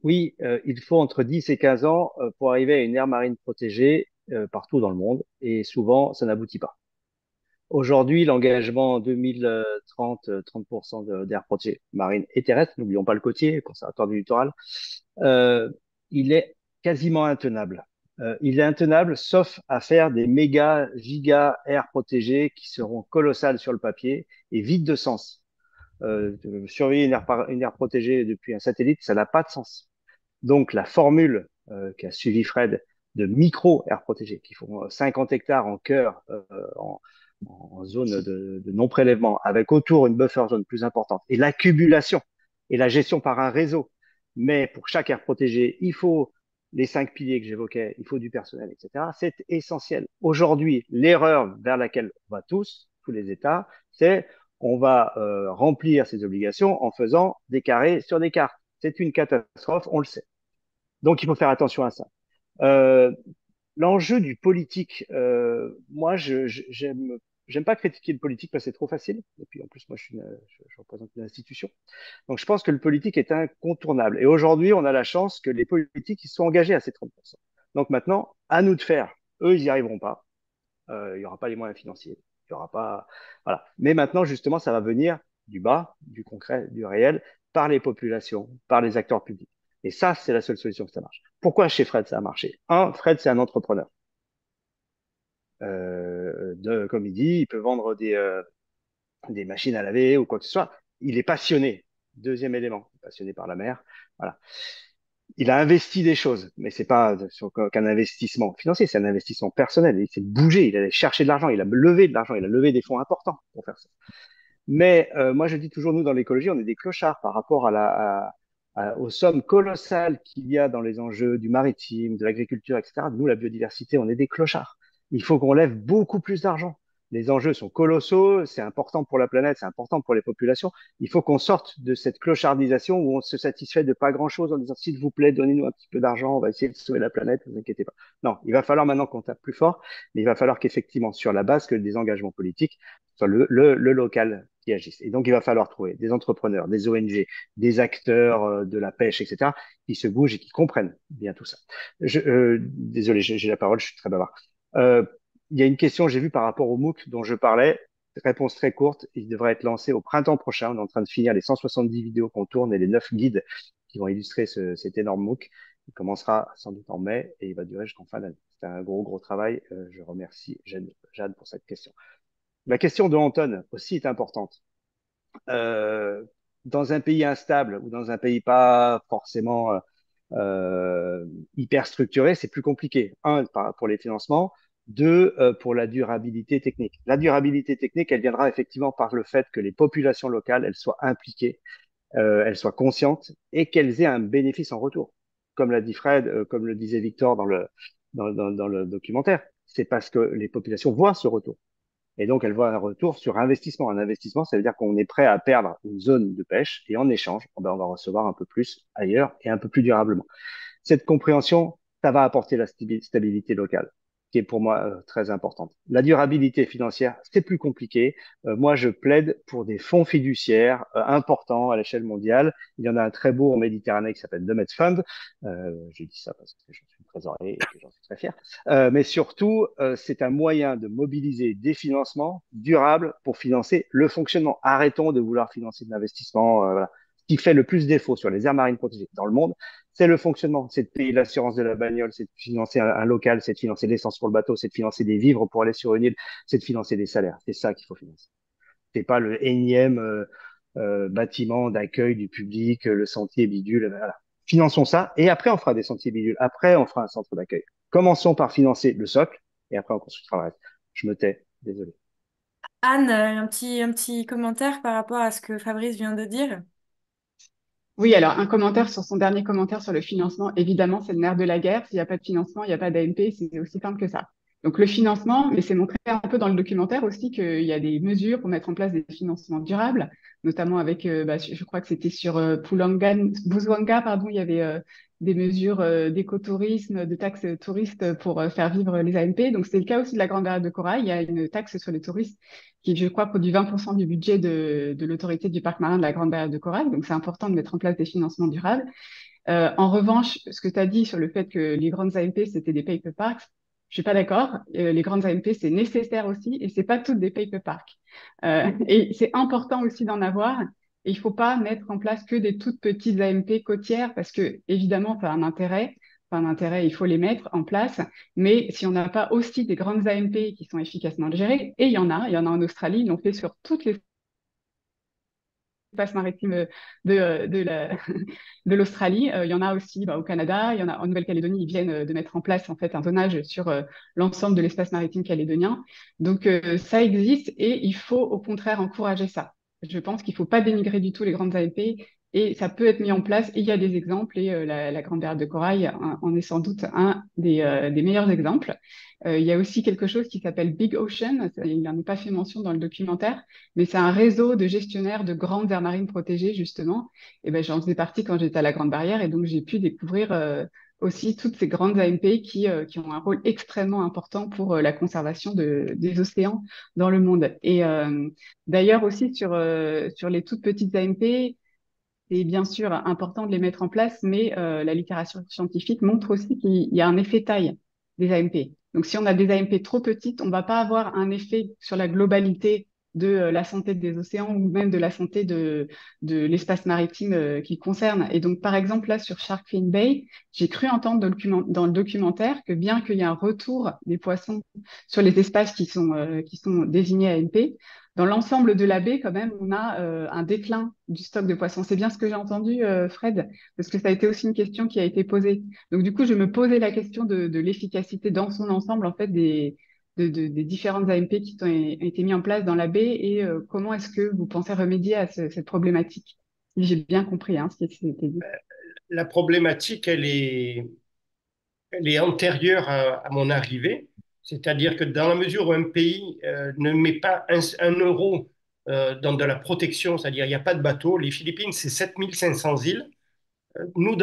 Oui, il faut entre 10 et 15 ans pour arriver à une aire marine protégée partout dans le monde, et souvent, ça n'aboutit pas. Aujourd'hui, l'engagement en 2030, 30% d'aires protégées marines et terrestres, n'oublions pas le côtier, le conservatoire du littoral, euh, il est quasiment intenable. Il est intenable, sauf à faire des méga, giga aires protégées qui seront colossales sur le papier et vides de sens. Surveiller une aire protégée depuis un satellite, ça n'a pas de sens. Donc, la formule qui a suivi Fred de micro-aires protégées, qui font 50 hectares en cœur en zone de non-prélèvement, avec autour une buffer zone plus importante, et l'accumulation et la gestion par un réseau. Mais pour chaque aire protégée, il faut les 5 piliers que j'évoquais, il faut du personnel, etc. C'est essentiel. Aujourd'hui, l'erreur vers laquelle on va tous les États, c'est on va remplir ces obligations en faisant des carrés sur des cartes. C'est une catastrophe, on le sait. Donc, il faut faire attention à ça. Euh, L'enjeu du politique, moi, j'aime pas critiquer le politique parce que c'est trop facile. Et puis, en plus, moi, je représente une institution. Donc, je pense que le politique est incontournable. Et aujourd'hui, on a la chance que les politiques ils soient engagés à ces 30%. Donc, maintenant, à nous de faire. Eux, ils y arriveront pas. Il y aura pas les moyens financiers. Il y aura pas, voilà. Mais maintenant, justement, ça va venir du bas, du concret, du réel, par les populations, par les acteurs publics. Et ça, c'est la seule solution que ça marche. Pourquoi chez Fred ça a marché? Fred, c'est un entrepreneur. Comme il dit, il peut vendre des machines à laver ou quoi que ce soit. Il est passionné. Deuxième élément, passionné par la mer. Voilà. Il a investi des choses, mais c'est pas qu'un investissement financier, c'est un investissement personnel. Il s'est bougé, il allait chercher de l'argent, il a levé de l'argent, il a levé des fonds importants pour faire ça. Mais moi, je dis toujours, nous, dans l'écologie, on est des clochards par rapport aux sommes colossales qu'il y a dans les enjeux du maritime, de l'agriculture, etc. Nous, la biodiversité, on est des clochards. Il faut qu'on lève beaucoup plus d'argent. Les enjeux sont colossaux, c'est important pour la planète, c'est important pour les populations. Il faut qu'on sorte de cette clochardisation où on se satisfait de pas grand-chose en disant, s'il vous plaît, donnez-nous un petit peu d'argent, on va essayer de sauver la planète, ne vous inquiétez pas. Non, il va falloir maintenant qu'on tape plus fort, mais il va falloir qu'effectivement, sur la base que des engagements politiques, soit le local qui agisse. Et donc, il va falloir trouver des entrepreneurs, des ONG, des acteurs de la pêche, etc., qui se bougent et qui comprennent bien tout ça. Désolé, j'ai la parole, je suis très bavard. Il y a une question, j'ai vu par rapport au MOOC dont je parlais. Réponse très courte, il devrait être lancé au printemps prochain. On est en train de finir les 170 vidéos qu'on tourne et les 9 guides qui vont illustrer cet énorme MOOC. Il commencera sans doute en mai et il va durer jusqu'en fin d'année. C'est un gros travail. Je remercie Jade pour cette question. La question de Anton aussi est importante. Dans un pays instable ou dans un pays pas forcément hyper structuré, c'est plus compliqué. Pour les financements. Deux, pour la durabilité technique. La durabilité technique, elle viendra effectivement par le fait que les populations locales, elles soient impliquées, elles soient conscientes et qu'elles aient un bénéfice en retour. Comme l'a dit Fred, comme le disait Victor dans le documentaire, c'est parce que les populations voient ce retour. Et donc, elles voient un retour sur investissement. Un investissement, ça veut dire qu'on est prêt à perdre une zone de pêche et en échange, on va recevoir un peu plus ailleurs et un peu plus durablement. Cette compréhension, ça va apporter la stabilité locale, qui est pour moi très importante. La durabilité financière, c'est plus compliqué. Moi, je plaide pour des fonds fiduciaires importants à l'échelle mondiale. Il y en a un très beau en Méditerranée qui s'appelle The Med Fund. Je dis ça parce que je suis trésorier et que j'en suis très fier. Mais surtout, c'est un moyen de mobiliser des financements durables pour financer le fonctionnement. Arrêtons de vouloir financer de l'investissement. Voilà. Ce qui fait le plus défaut sur les aires marines protégées dans le monde, c'est le fonctionnement. C'est de payer l'assurance de la bagnole, c'est de financer un local, c'est de financer l'essence pour le bateau, c'est de financer des vivres pour aller sur une île, c'est de financer des salaires. C'est ça qu'il faut financer. C'est pas le énième bâtiment d'accueil du public, le sentier bidule. Voilà. Finançons ça et après on fera des sentiers bidules. Après on fera un centre d'accueil. Commençons par financer le socle et après on construira le reste. Je me tais, désolé.
Anne, un petit commentaire par rapport à ce que Fabrice vient de dire.
Oui, alors un commentaire sur son dernier commentaire sur le financement. Évidemment, c'est le nerf de la guerre. S'il n'y a pas de financement, il n'y a pas d'AMP. C'est aussi simple que ça. Donc le financement, mais c'est montré un peu dans le documentaire aussi qu'il y a des mesures pour mettre en place des financements durables, notamment avec, je crois que c'était sur Bouzouanga, pardon, il y avait des mesures d'écotourisme, de taxes touristes pour faire vivre les AMP. Donc c'est le cas aussi de la Grande Barrière de Corail. Il y a une taxe sur les touristes qui, je crois, produit 20% du budget de l'autorité du parc marin de la Grande Barrière de Corail. Donc c'est important de mettre en place des financements durables. En revanche, ce que tu as dit sur le fait que les grandes AMP, c'était des paper parks, je suis pas d'accord. Les grandes AMP, c'est nécessaire aussi et c'est pas toutes des paper parks. Et c'est important aussi d'en avoir. Et il faut pas mettre en place que des toutes petites AMP côtières parce que, évidemment, ça a un intérêt. Enfin, un intérêt, il faut les mettre en place. Mais si on n'a pas aussi des grandes AMP qui sont efficacement gérées, et il y en a en Australie, ils l'ont fait sur toutes les l'espace maritime de l'Australie. Il y en a aussi au Canada, il y en a en Nouvelle-Calédonie, ils viennent de mettre en place en fait un zonage sur l'ensemble de l'espace maritime calédonien. Donc ça existe et il faut au contraire encourager ça. Je pense qu'il ne faut pas dénigrer du tout les grandes AMP et ça peut être mis en place. Et il y a des exemples et la Grande Barrière de Corail en est sans doute un des meilleurs exemples. Il y a aussi quelque chose qui s'appelle Big Ocean. Il n'en est pas fait mention dans le documentaire, mais c'est un réseau de gestionnaires de grandes aires marines protégées, justement. Et ben, j'en faisais partie quand j'étais à la Grande Barrière et donc j'ai pu découvrir aussi toutes ces grandes AMP qui ont un rôle extrêmement important pour la conservation des océans dans le monde. Et d'ailleurs aussi sur les toutes petites AMP, c'est bien sûr important de les mettre en place, mais la littérature scientifique montre aussi qu'il y a un effet taille des AMP. Donc, si on a des AMP trop petites, on ne va pas avoir un effet sur la globalité de la santé des océans ou même de la santé de l'espace maritime qui concerne. Et donc, par exemple, là, sur Shark Fin Bay, j'ai cru entendre dans le documentaire que bien qu'il y ait un retour des poissons sur les espaces qui sont désignés AMP, dans l'ensemble de la baie, quand même, on a un déclin du stock de poissons. C'est bien ce que j'ai entendu, Fred, parce que ça a été aussi une question qui a été posée. Donc, du coup, je me posais la question de l'efficacité dans son ensemble, en fait, des différentes AMP qui ont été mis en place dans la baie et comment est-ce que vous pensez remédier à cette problématique? Si j'ai bien compris ce qui a été dit.
La problématique, elle est antérieure à mon arrivée. C'est-à-dire que dans la mesure où un pays ne met pas un euro dans de la protection, c'est-à-dire il n'y a pas de bateau, les Philippines, c'est 7500 îles. Nous,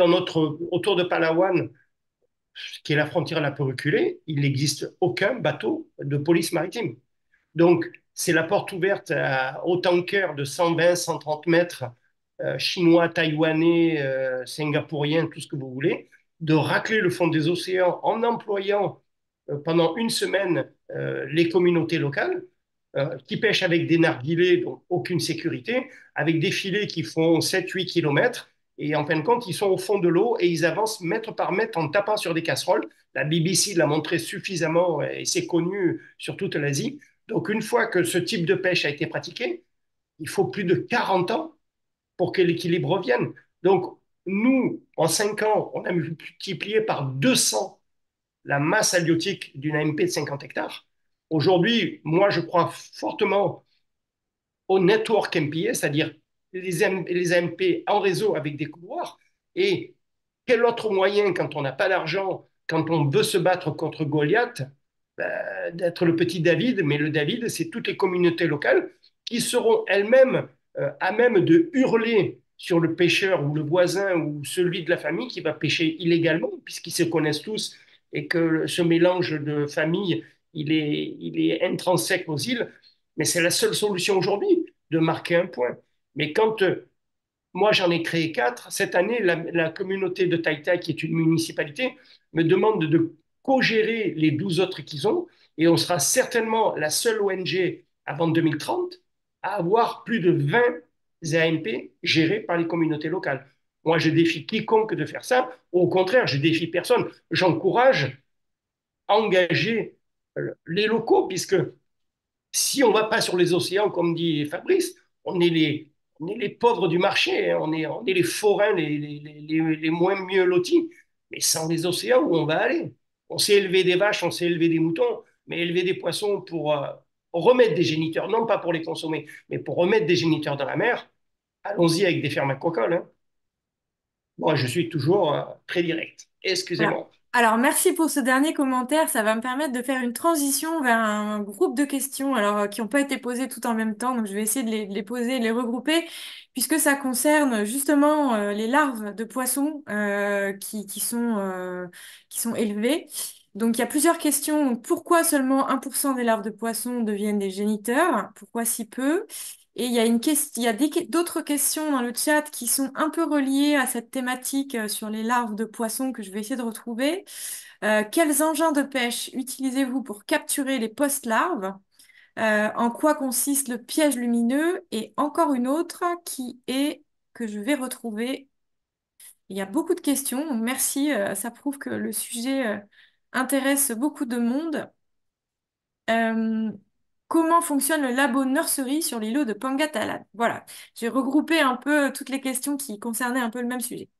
autour de Palawan, qui est la frontière la plus reculée, il n'existe aucun bateau de police maritime. Donc, c'est la porte ouverte aux tankers de 120, 130 mètres, chinois, taïwanais, singapouriens, tout ce que vous voulez, de racler le fond des océans en employant pendant une semaine les communautés locales qui pêchent avec des narguilés, donc aucune sécurité, avec des filets qui font 7-8 kilomètres. Et en fin de compte, ils sont au fond de l'eau et ils avancent mètre par mètre en tapant sur des casseroles. La BBC l'a montré suffisamment et c'est connu sur toute l'Asie. Donc, une fois que ce type de pêche a été pratiqué, il faut plus de 40 ans pour que l'équilibre revienne. Donc, nous, en 5 ans, on a multiplié par 200 la masse halieutique d'une AMP de 50 hectares. Aujourd'hui, moi, je crois fortement au network MPA, c'est-à-dire les AMP en réseau avec des couloirs. Et quel autre moyen, quand on n'a pas d'argent, quand on veut se battre contre Goliath, d'être le petit David, mais le David, c'est toutes les communautés locales qui seront elles-mêmes à même de hurler sur le pêcheur ou le voisin ou celui de la famille qui va pêcher illégalement, puisqu'ils se connaissent tous et que ce mélange de familles, il est intrinsèque aux îles. Mais c'est la seule solution aujourd'hui de marquer un point. Mais quand moi, j'en ai créé 4. Cette année, la communauté de Taïtaï, qui est une municipalité, me demande de co-gérer les 12 autres qu'ils ont. Et on sera certainement la seule ONG avant 2030 à avoir plus de 20 AMP gérés par les communautés locales. Moi, je défie quiconque de faire ça. Au contraire, je défie personne. J'encourage à engager les locaux, puisque si on ne va pas sur les océans, comme dit Fabrice, on est les pauvres du marché, hein. On est les forains les moins mieux lotis. Mais sans les océans, où on va aller? On sait élever des vaches, on sait élever des moutons, mais élever des poissons pour remettre des géniteurs, non pas pour les consommer, mais pour remettre des géniteurs dans la mer, allons-y avec des fermes aquacoles, hein. Moi, je suis toujours très direct.
Voilà.
Excusez-moi.
Alors, merci pour ce dernier commentaire. Ça va me permettre de faire une transition vers un groupe de questions qui n'ont pas été posées tout en même temps. Donc, je vais essayer de les poser, de les regrouper, puisque ça concerne justement les larves de poissons qui sont élevées. Donc, il y a plusieurs questions. Donc, pourquoi seulement 1% des larves de poissons deviennent des géniteurs? Pourquoi si peu? Et il y a il y a d'autres questions dans le chat qui sont un peu reliées à cette thématique sur les larves de poissons que je vais essayer de retrouver. Quels engins de pêche utilisez-vous pour capturer les post-larves? En quoi consiste le piège lumineux? Et encore une autre que je vais retrouver. Il y a beaucoup de questions, donc merci. Ça prouve que le sujet intéresse beaucoup de monde. Euh, comment fonctionne le labo nursery sur l'îlot de Pangatala. Voilà, j'ai regroupé un peu toutes les questions qui concernaient un peu le même sujet.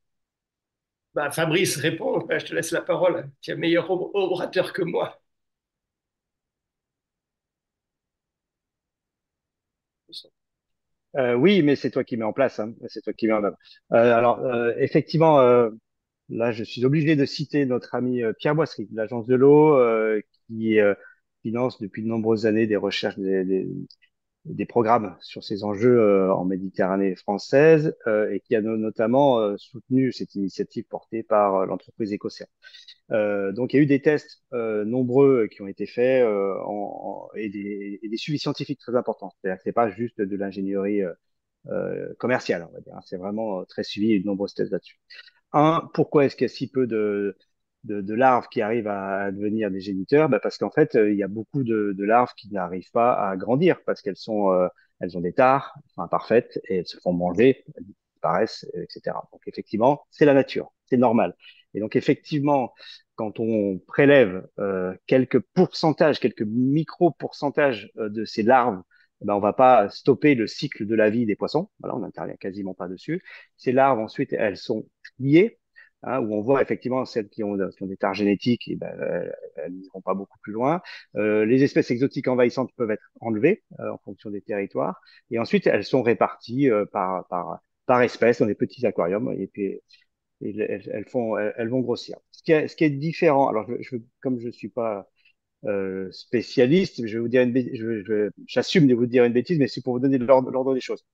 Bah, Fabrice, réponds, je te laisse la parole. Tu es meilleur orateur que moi.
Oui, mais c'est toi qui mets en place, hein. C'est toi qui mets en œuvre. Effectivement, là, je suis obligé de citer notre ami Pierre Boisserie, de l'Agence de l'eau, qui finance depuis de nombreuses années des recherches, des programmes sur ces enjeux en Méditerranée française, et qui a notamment soutenu cette initiative portée par l'entreprise Écocéan. Donc, il y a eu des tests nombreux qui ont été faits et des suivis scientifiques très importants. C'est-à-dire que c'est pas juste de l'ingénierie commerciale, on va dire, hein. C'est vraiment très suivi. Il y a eu de nombreuses tests là-dessus. Pourquoi est-ce qu'il y a si peu de larves qui arrivent à devenir des géniteurs? Ben parce qu'en fait, il y a beaucoup de larves qui n'arrivent pas à grandir parce elles ont des tares, enfin, imparfaites, et elles se font manger, elles disparaissent, etc. Donc effectivement, c'est la nature, c'est normal. Et donc effectivement, quand on prélève quelques pourcentages, quelques micro-pourcentages de ces larves, ben on va pas stopper le cycle de la vie des poissons. Voilà, on n'intervient quasiment pas dessus. Ces larves, ensuite, elles sont liées, hein, où on voit effectivement celles qui ont des tares génétiques, et ben, elles n'iront pas beaucoup plus loin. Les espèces exotiques envahissantes peuvent être enlevées en fonction des territoires. Et ensuite, elles sont réparties par espèce dans des petits aquariums. Et puis, elles vont grossir. Ce qui est différent, alors comme je suis pas spécialiste, je vais vous dire j'assume de vous dire une bêtise, mais c'est pour vous donner l'ordre des choses.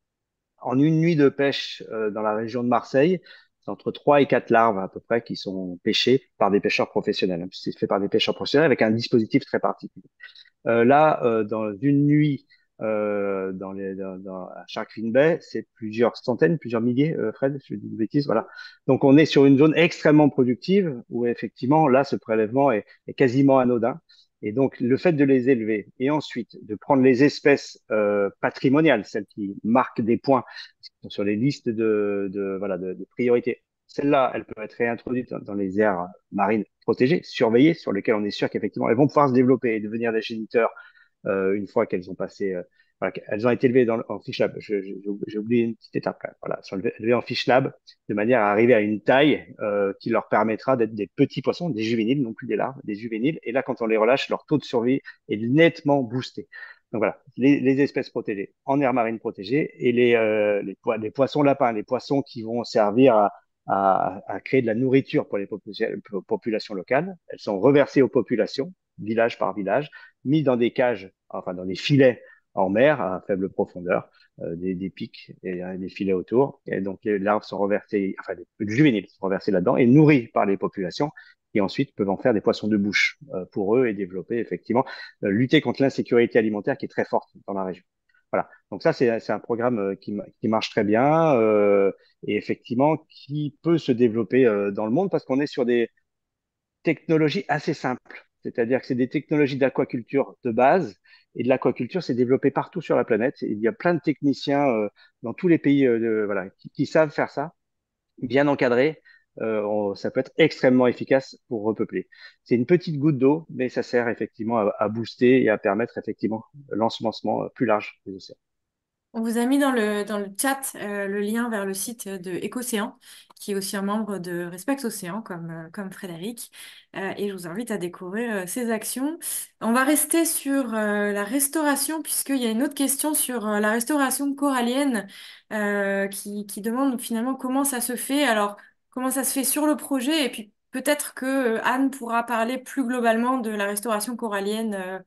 En une nuit de pêche dans la région de Marseille, c'est entre 3 et 4 larves à peu près qui sont pêchées par des pêcheurs professionnels, hein. C'est fait par des pêcheurs professionnels avec un dispositif très particulier. Dans une nuit, à Shark Fin Bay, c'est plusieurs centaines, plusieurs milliers, Fred, je dis une bêtise, voilà. Donc, on est sur une zone extrêmement productive où, effectivement, là, ce prélèvement est quasiment anodin. Et donc, le fait de les élever et ensuite de prendre les espèces patrimoniales, celles qui marquent des points, qui sont sur les listes de priorité, celles-là, elles peuvent être réintroduites dans les aires marines protégées, surveillées, sur lesquelles on est sûr qu'effectivement, elles vont pouvoir se développer et devenir des géniteurs une fois qu'elles ont passé, voilà, elles ont été élevées en fish lab. J'ai oublié une petite étape quand même. Voilà, elles sont élevées en fish lab de manière à arriver à une taille qui leur permettra d'être des petits poissons, des juvéniles, non plus des larves, des juvéniles. Et là, quand on les relâche, leur taux de survie est nettement boosté. Donc voilà, les espèces protégées en aire marine protégée et les poissons lapins, les poissons qui vont servir à créer de la nourriture pour les populations locales. Elles sont reversées aux populations, village par village, mis dans des cages, enfin dans des filets en mer à faible profondeur, des pics et des filets autour. Et donc les larves sont reversées, enfin les juvéniles sont reversés là-dedans et nourris par les populations qui ensuite peuvent en faire des poissons de bouche pour eux et développer effectivement, lutter contre l'insécurité alimentaire qui est très forte dans la région. Voilà. Donc ça, c'est un programme qui marche très bien et effectivement qui peut se développer dans le monde parce qu'on est sur des technologies assez simples. C'est-à-dire que c'est des technologies d'aquaculture de base et de l'aquaculture, c'est développé partout sur la planète. Et il y a plein de techniciens dans tous les pays voilà, qui savent faire ça, bien encadré. Ça peut être extrêmement efficace pour repeupler. C'est une petite goutte d'eau, mais ça sert effectivement à booster et à permettre effectivement l'ensemencement plus large des océans.
On vous a mis dans le chat le lien vers le site de Écocéan, qui est aussi un membre de Respect Océan, comme Frédéric. Et je vous invite à découvrir ses actions. On va rester sur la restauration, puisqu'il y a une autre question sur la restauration corallienne qui demande finalement comment ça se fait. Alors, comment ça se fait sur le projet, et puis peut-être que Anne pourra parler plus globalement de la restauration corallienne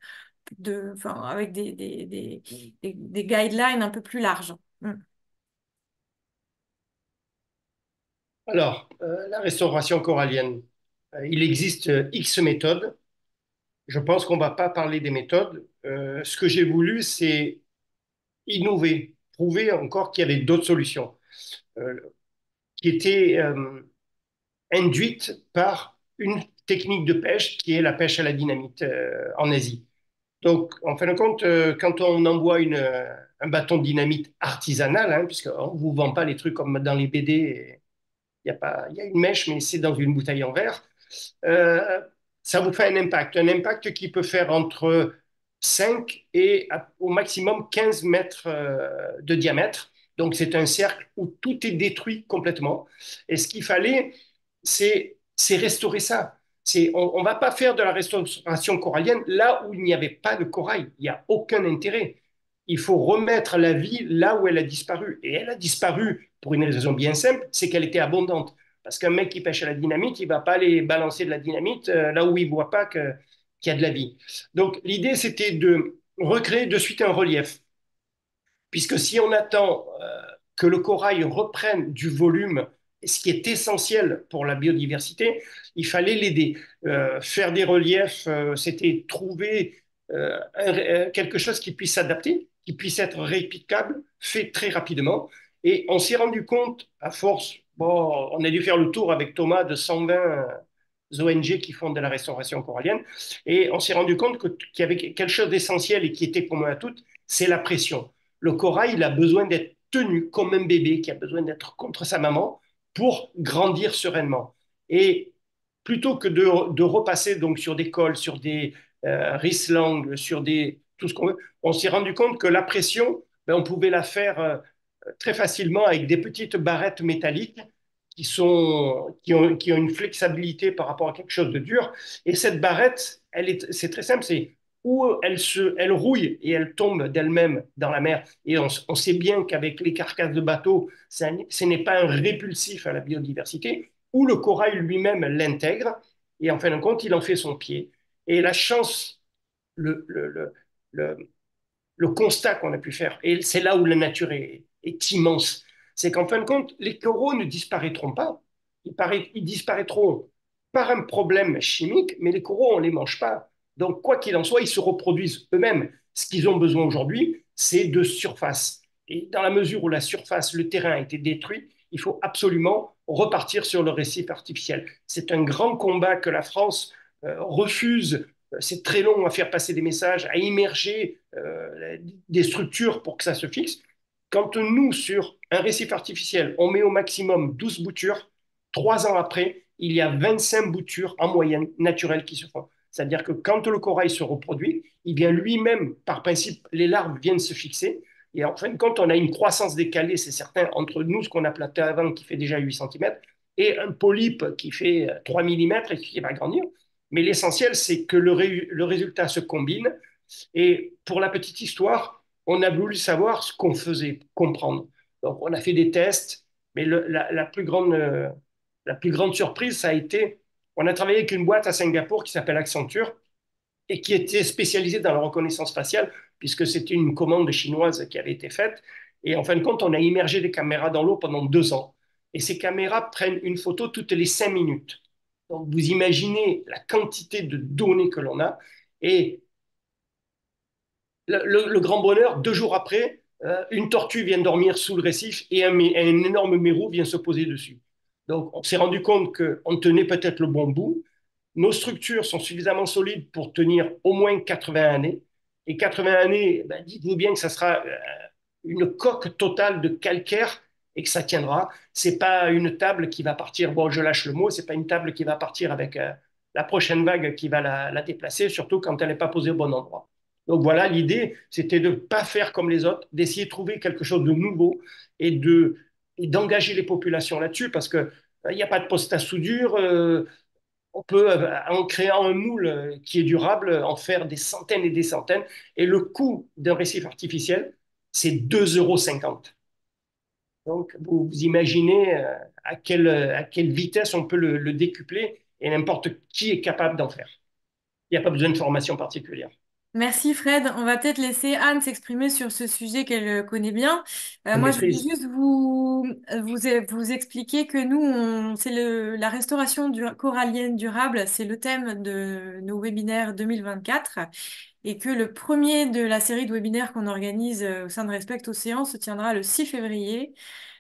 enfin, avec des guidelines un peu plus larges. Mm.
Alors, la restauration corallienne, il existe X méthodes. Je pense qu'on ne va pas parler des méthodes. Ce que j'ai voulu, c'est innover, prouver encore qu'il y avait d'autres solutions euh, qui étaient induites par une technique de pêche qui est la pêche à la dynamite en Asie. Donc, en fin de compte, quand on envoie un bâton de dynamite artisanal, hein, puisqu'on ne vous vend pas les trucs comme dans les BD, il y a pas, il y a une mèche, mais c'est dans une bouteille en verre, euh, ça vous fait un impact qui peut faire entre 5 et au maximum 15 mètres de diamètre. Donc c'est un cercle où tout est détruit complètement. Et ce qu'il fallait, c'est restaurer ça. On ne va pas faire de la restauration corallienne là où il n'y avait pas de corail. Il n'y a aucun intérêt. Il faut remettre la vie là où elle a disparu. Et elle a disparu pour une raison bien simple, c'est qu'elle était abondante. Parce qu'un mec qui pêche à la dynamite, il ne va pas aller balancer de la dynamite là où il ne voit pas qu'il y a de la vie. Donc l'idée, c'était de recréer de suite un relief. Puisque si on attend que le corail reprenne du volume, ce qui est essentiel pour la biodiversité, il fallait l'aider. Faire des reliefs, c'était trouver quelque chose qui puisse s'adapter, qui puisse être réplicable, fait très rapidement. Et on s'est rendu compte, à force, bon, on a dû faire le tour avec Thomas de 120 ONG qui font de la restauration corallienne, et on s'est rendu compte qu'il y avait quelque chose d'essentiel et qui était commun à toutes, c'est la pression. Le corail, il a besoin d'être tenu comme un bébé qui a besoin d'être contre sa maman pour grandir sereinement. Et plutôt que de repasser donc sur des cols, sur des rislangs, sur tout ce qu'on veut, on s'est rendu compte que la pression, ben, on pouvait la faire très facilement avec des petites barrettes métalliques qui ont une flexibilité par rapport à quelque chose de dur. Et cette barrette, c'est très simple, c'est où elle rouille et elle tombe d'elle-même dans la mer. Et on sait bien qu'avec les carcasses de bateaux, ce n'est pas un répulsif à la biodiversité, où le corail lui-même l'intègre, et en fin de compte, il en fait son pied. Et la chance, le, le, le, le, le constat qu'on a pu faire, et c'est là où la nature est immense, c'est qu'en fin de compte, les coraux ne disparaîtront pas. Ils disparaîtront par un problème chimique, mais les coraux, on ne les mange pas. Donc, quoi qu'il en soit, ils se reproduisent eux-mêmes. Ce qu'ils ont besoin aujourd'hui, c'est de surface. Et dans la mesure où la surface, le terrain a été détruit, il faut absolument repartir sur le récif artificiel. C'est un grand combat que la France refuse. C'est très long à faire passer des messages, à immerger des structures pour que ça se fixe. Quand nous, sur un récif artificiel, on met au maximum 12 boutures, 3 ans après, il y a 25 boutures en moyenne naturelles qui se font. C'est-à-dire que quand le corail se reproduit, il vient lui-même, par principe, les larves viennent se fixer. Et en fin de compte, on a une croissance décalée, c'est certain, entre nous, ce qu'on a planté avant, qui fait déjà 8 cm, et un polype qui fait 3 mm et qui va grandir. Mais l'essentiel, c'est que le résultat se combine. Et pour la petite histoire, on a voulu savoir ce qu'on faisait, comprendre. Donc, on a fait des tests, mais la plus grande surprise, ça a été, on a travaillé avec une boîte à Singapour qui s'appelle Accenture et qui était spécialisée dans la reconnaissance faciale, puisque c'était une commande chinoise qui avait été faite. Et en fin de compte, on a immergé des caméras dans l'eau pendant 2 ans. Et ces caméras prennent une photo toutes les 5 minutes. Donc, vous imaginez la quantité de données que l'on a. Et le grand bonheur, 2 jours après, une tortue vient dormir sous le récif et un énorme mérou vient se poser dessus. Donc, on s'est rendu compte qu'on tenait peut-être le bon bout. Nos structures sont suffisamment solides pour tenir au moins 80 années. Et 80 années, ben, dites-vous bien que ça sera une coque totale de calcaire et que ça tiendra. C'est pas une table qui va partir, bon, je lâche le mot, c'est pas une table qui va partir avec la prochaine vague qui va la déplacer, surtout quand elle n'est pas posée au bon endroit. Donc voilà, l'idée, c'était de ne pas faire comme les autres, d'essayer de trouver quelque chose de nouveau et d'engager les populations là-dessus, parce que il n'y a pas de poste à soudure. On peut, en créant un moule qui est durable, en faire des centaines et des centaines. Et le coût d'un récif artificiel, c'est 2,50 €. Donc, vous imaginez à quelle vitesse on peut le décupler et n'importe qui est capable d'en faire. Il n'y a pas besoin de formation particulière.
Merci Fred. On va peut-être laisser Anne s'exprimer sur ce sujet qu'elle connaît bien. Moi, je voulais
Maîtrise.
juste vous expliquer que nous, c'est la restauration corallienne durable, c'est le thème de nos webinaires 2024 et que le premier de la série de webinaires qu'on organise au sein de Respect Océan se tiendra le 6 février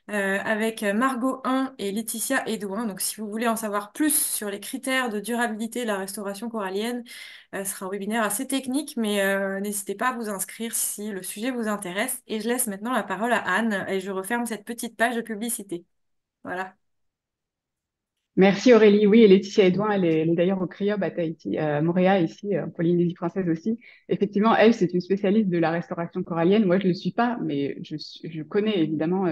avec Margot 1 et Laetitia Edouin. Donc, si vous voulez en savoir plus sur les critères de durabilité de la restauration corallienne, ce sera un webinaire assez technique, mais n'hésitez pas à vous inscrire si le sujet vous intéresse. Et je laisse maintenant la parole à Anne et je referme cette petite page de publicité. Voilà.
Merci Aurélie. Oui, et Laetitia Edouin, elle est d'ailleurs au CRIOB à Tahiti, à Montréal, ici, en Polynésie française aussi. Effectivement, elle, c'est une spécialiste de la restauration corallienne. Moi, je le suis pas, mais je connais évidemment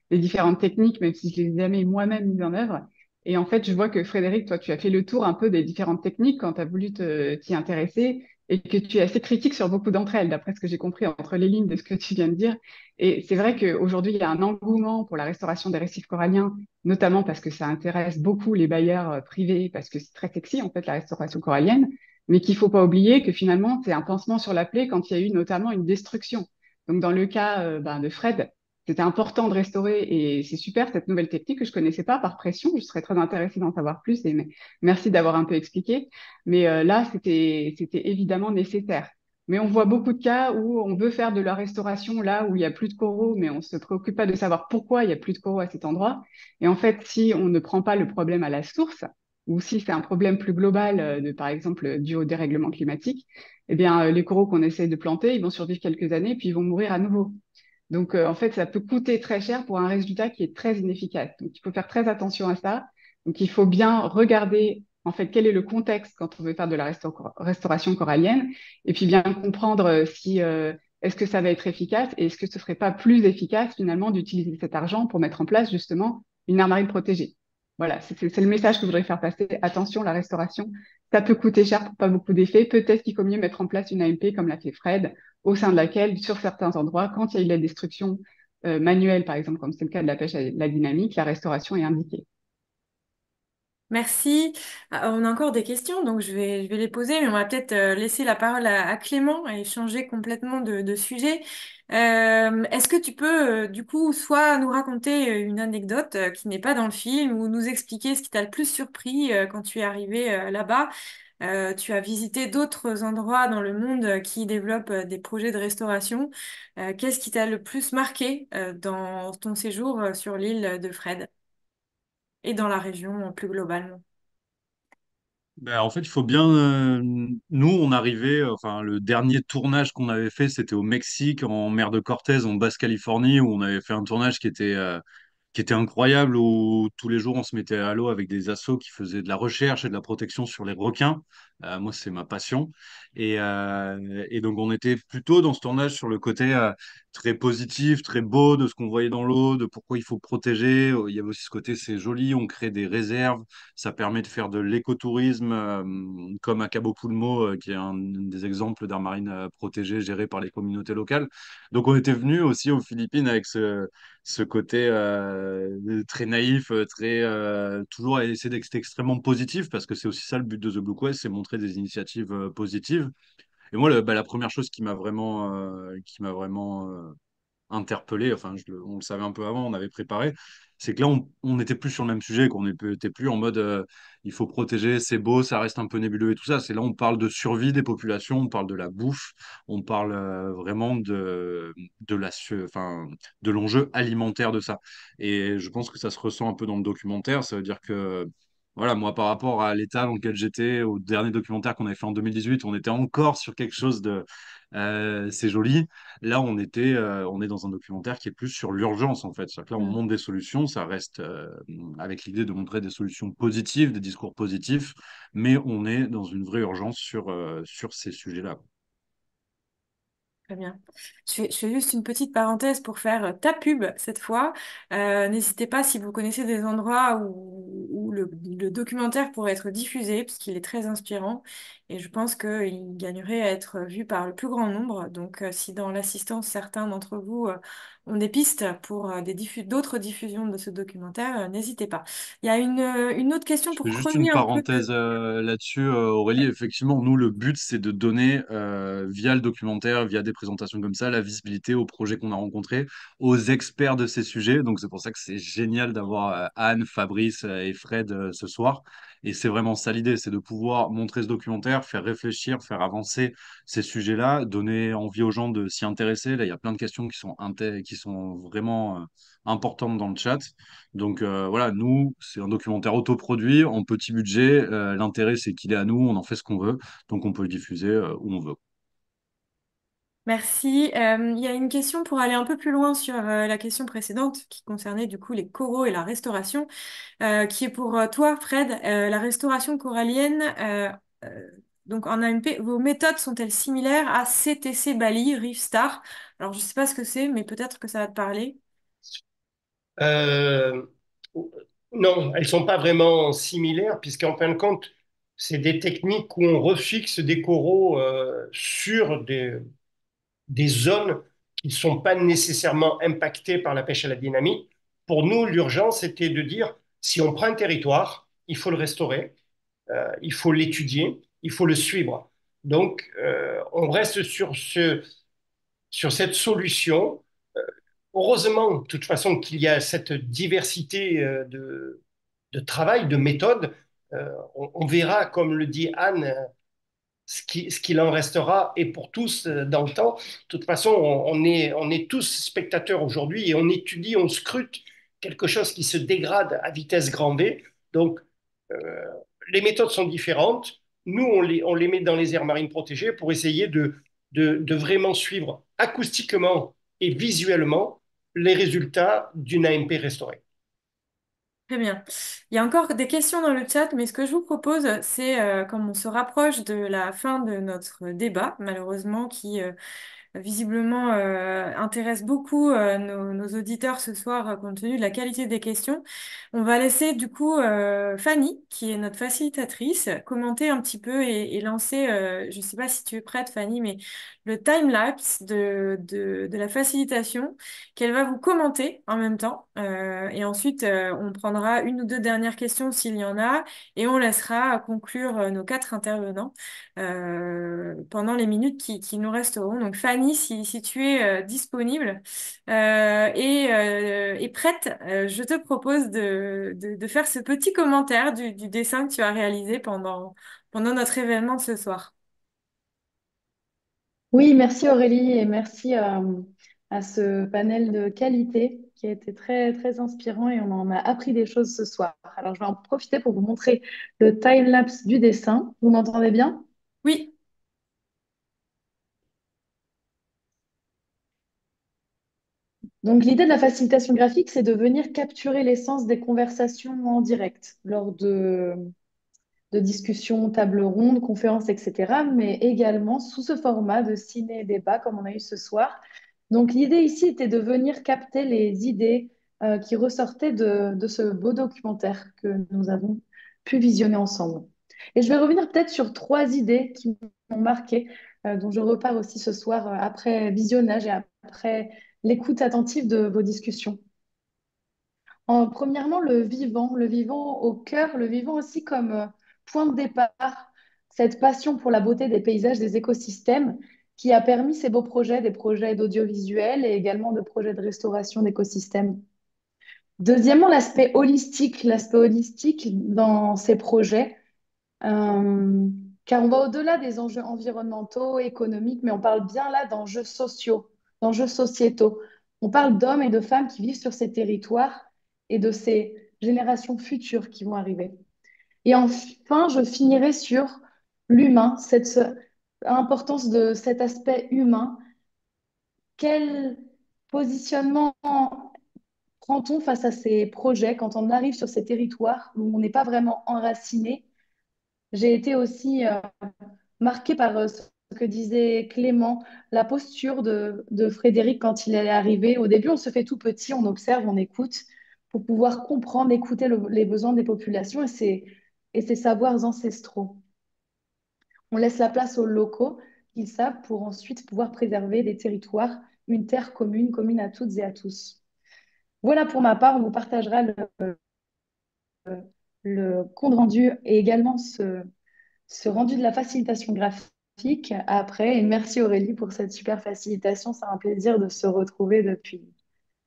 les différentes techniques, même si je les ai jamais moi-même mises en œuvre. Et en fait, je vois que Frédéric, toi, tu as fait le tour un peu des différentes techniques quand tu as voulu t'y intéresser et que tu es assez critique sur beaucoup d'entre elles, d'après ce que j'ai compris entre les lignes de ce que tu viens de dire. Et c'est vrai qu'aujourd'hui, il y a un engouement pour la restauration des récifs coralliens notamment parce que ça intéresse beaucoup les bailleurs privés, parce que c'est très sexy en fait la restauration corallienne, mais qu'il faut pas oublier que finalement c'est un pansement sur la plaie quand il y a eu notamment une destruction. Donc dans le cas de Fred, c'était important de restaurer et c'est super cette nouvelle technique que je connaissais pas par pression. Je serais très intéressée d'en savoir plus et merci d'avoir un peu expliqué. Mais là c'était évidemment nécessaire. Mais on voit beaucoup de cas où on veut faire de la restauration là où il y a plus de coraux, mais on se préoccupe pas de savoir pourquoi il y a plus de coraux à cet endroit. Et en fait, si on ne prend pas le problème à la source, ou si c'est un problème plus global, par exemple, dû au dérèglement climatique, eh bien, les coraux qu'on essaie de planter, ils vont survivre quelques années, puis ils vont mourir à nouveau. Donc, en fait, ça peut coûter très cher pour un résultat qui est très inefficace. Donc, il faut faire très attention à ça. Donc, il faut bien regarder, en fait, quel est le contexte quand on veut faire de la restauration corallienne, et puis bien comprendre si est-ce que ça va être efficace et est-ce que ce serait pas plus efficace finalement d'utiliser cet argent pour mettre en place justement une aire marine protégée. Voilà, c'est le message que je voudrais faire passer. Attention, la restauration, ça peut coûter cher pour pas beaucoup d'effets. Peut-être qu'il faut mieux mettre en place une AMP comme l'a fait Fred, au sein de laquelle, sur certains endroits, quand il y a eu la destruction manuelle, par exemple, comme c'est le cas de la pêche à la dynamique, la restauration est indiquée.
Merci. Ah, on a encore des questions, donc je vais les poser, mais on va peut-être laisser la parole à Clément et changer complètement de sujet. Est-ce que tu peux, du coup, soit nous raconter une anecdote qui n'est pas dans le film, ou nous expliquer ce qui t'a le plus surpris quand tu es arrivé là-bas? Tu as visité d'autres endroits dans le monde qui développent des projets de restauration. Qu'est-ce qui t'a le plus marqué dans ton séjour sur l'île de Fred et dans la région plus globalement?
Ben, en fait, il faut bien. Nous, on arrivait. Enfin, le dernier tournage qu'on avait fait, c'était au Mexique, en mer de Cortez, en Basse-Californie, où on avait fait un tournage qui était incroyable, où tous les jours on se mettait à l'eau avec des assos qui faisaient de la recherche et de la protection sur les requins. Moi, c'est ma passion. Et donc, on était plutôt dans ce tournage sur le côté très positif, très beau de ce qu'on voyait dans l'eau, de pourquoi il faut protéger. Il y avait aussi ce côté, c'est joli, on crée des réserves, ça permet de faire de l'écotourisme, comme à Cabo Pulmo, qui est un des exemples d'art marine protégé, géré par les communautés locales. Donc, on était venu aussi aux Philippines avec ce côté très naïf, très toujours à essayer d'être extrêmement positif, parce que c'est aussi ça le but de The Blue Quest, c'est montrer des initiatives positives. Et moi, la première chose qui m'a vraiment interpellé, enfin, on le savait un peu avant, on avait préparé, c'est que là, on n'était plus sur le même sujet, qu'on n'était plus en mode il faut protéger, c'est beau, ça reste un peu nébuleux et tout ça. C'est là, on parle de survie des populations, on parle de la bouffe, on parle vraiment enfin, de l'enjeu alimentaire de ça. Et je pense que ça se ressent un peu dans le documentaire. Ça veut dire que, voilà, moi, par rapport à l'état dans lequel j'étais, au dernier documentaire qu'on avait fait en 2018, on était encore sur quelque chose de c'est joli. Là, on est dans un documentaire qui est plus sur l'urgence, en fait. C'est-à-dire que là, on
Mm.
montre des solutions, ça reste avec l'idée de montrer des solutions positives, des discours positifs, mais on est dans une vraie urgence sur ces sujets-là.
Très bien. Je fais juste une petite parenthèse pour faire ta pub cette fois. N'hésitez pas si vous connaissez des endroits où le documentaire pourrait être diffusé, parce qu'il est très inspirant et je pense qu'il gagnerait à être vu par le plus grand nombre. Donc, si dans l'assistance, certains d'entre vous ont des pistes pour d'autres diffusions de ce documentaire, n'hésitez pas. Il y a une autre question
Je fais
pour
juste une
creuser un peu.
parenthèse là-dessus, Aurélie. Effectivement, nous, le but, c'est de donner, via le documentaire, via des présentations comme ça, la visibilité aux projets qu'on a rencontrés, aux experts de ces sujets. Donc, c'est pour ça que c'est génial d'avoir Anne, Fabrice et Fred ce soir. Et c'est vraiment ça l'idée, c'est de pouvoir montrer ce documentaire, faire réfléchir, faire avancer ces sujets-là, donner envie aux gens de s'y intéresser. Là, il y a plein de questions qui sont vraiment importantes dans le chat. Donc voilà, nous, c'est un documentaire autoproduit, en petit budget. L'intérêt, c'est qu'il est à nous, on en fait ce qu'on veut, donc on peut le diffuser où on veut.
Merci. Il y a une question pour aller un peu plus loin sur la question précédente qui concernait du coup les coraux et la restauration, qui est pour toi, Fred. La restauration corallienne, euh, donc en AMP, vos méthodes sont-elles similaires à CTC Bali, Reef Star? Alors je sais pas ce que c'est, mais peut-être que ça va te parler.
Euh, non, elles sont pas vraiment similaires, puisqu'en fin de compte, c'est des techniques où on refixe des coraux sur des zones qui ne sont pas nécessairement impactées par la pêche à la dynamite. Pour nous, l'urgence était de dire, si on prend un territoire, il faut le restaurer, il faut l'étudier, il faut le suivre. Donc, on reste sur cette solution. Heureusement, de toute façon, qu'il y a cette diversité de travail, de méthodes. On verra, comme le dit Anne, ce qu'il en restera et pour tous dans le temps. De toute façon, on est tous spectateurs aujourd'hui et on étudie, on scrute quelque chose qui se dégrade à vitesse grand V. Donc, euh, les méthodes sont différentes. Nous, on les met dans les aires marines protégées pour essayer de vraiment suivre acoustiquement et visuellement les résultats d'une AMP restaurée.
Très bien. Il y a encore des questions dans le chat, mais ce que je vous propose, c'est, comme on se rapproche de la fin de notre débat, malheureusement, qui visiblement intéresse beaucoup nos auditeurs ce soir, compte tenu de la qualité des questions. On va laisser du coup Fanny, qui est notre facilitatrice, commenter un petit peu et lancer, je ne sais pas si tu es prête Fanny, mais le time-lapse de la facilitation qu'elle va vous commenter en même temps. Et ensuite, on prendra une ou deux dernières questions s'il y en a et on laissera conclure nos quatre intervenants pendant les minutes qui nous resteront. Donc Fanny, si tu es disponible et prête, je te propose de faire ce petit commentaire du dessin que tu as réalisé pendant notre événement de ce soir.
Oui, merci Aurélie et merci à ce panel de qualité qui a été très, très inspirant et on en a appris des choses ce soir. Alors, je vais en profiter pour vous montrer le time-lapse du dessin. Vous m'entendez bien?
Oui,
Donc, l'idée de la facilitation graphique, c'est de venir capturer l'essence des conversations en direct lors de discussions, tables rondes, conférences, etc., mais également sous ce format de ciné-débat comme on a eu ce soir. Donc l'idée ici était de venir capter les idées qui ressortaient de ce beau documentaire que nous avons pu visionner ensemble. Et je vais revenir peut-être sur trois idées qui m'ont marqué, dont je repars aussi ce soir après visionnage et après l'écoute attentive de vos discussions. Premièrement, le vivant au cœur, le vivant aussi comme point de départ, cette passion pour la beauté des paysages, des écosystèmes, qui a permis ces beaux projets, des projets d'audiovisuel et également de projets de restauration d'écosystèmes. Deuxièmement, l'aspect holistique dans ces projets, euh, car on va au-delà des enjeux environnementaux, économiques, mais on parle bien là d'enjeux sociaux, d'enjeux sociétaux. On parle d'hommes et de femmes qui vivent sur ces territoires et de ces générations futures qui vont arriver. Et enfin, je finirai sur l'humain, cette importance de cet aspect humain. Quel positionnement prend-on face à ces projets quand on arrive sur ces territoires où on n'est pas vraiment enraciné? J'ai été aussi marquée par ce que disait Clément, la posture de Frédéric quand il est arrivé. Au début, on se fait tout petit, on observe, on écoute pour pouvoir comprendre, écouter les besoins des populations et ces savoirs ancestraux. On laisse la place aux locaux qu'ils savent pour ensuite pouvoir préserver des territoires, une terre commune, commune à toutes et à tous. Voilà pour ma part, on vous partagera le compte rendu et également ce rendu de la facilitation graphique après. Et merci Aurélie pour cette super facilitation. C'est un plaisir de se retrouver depuis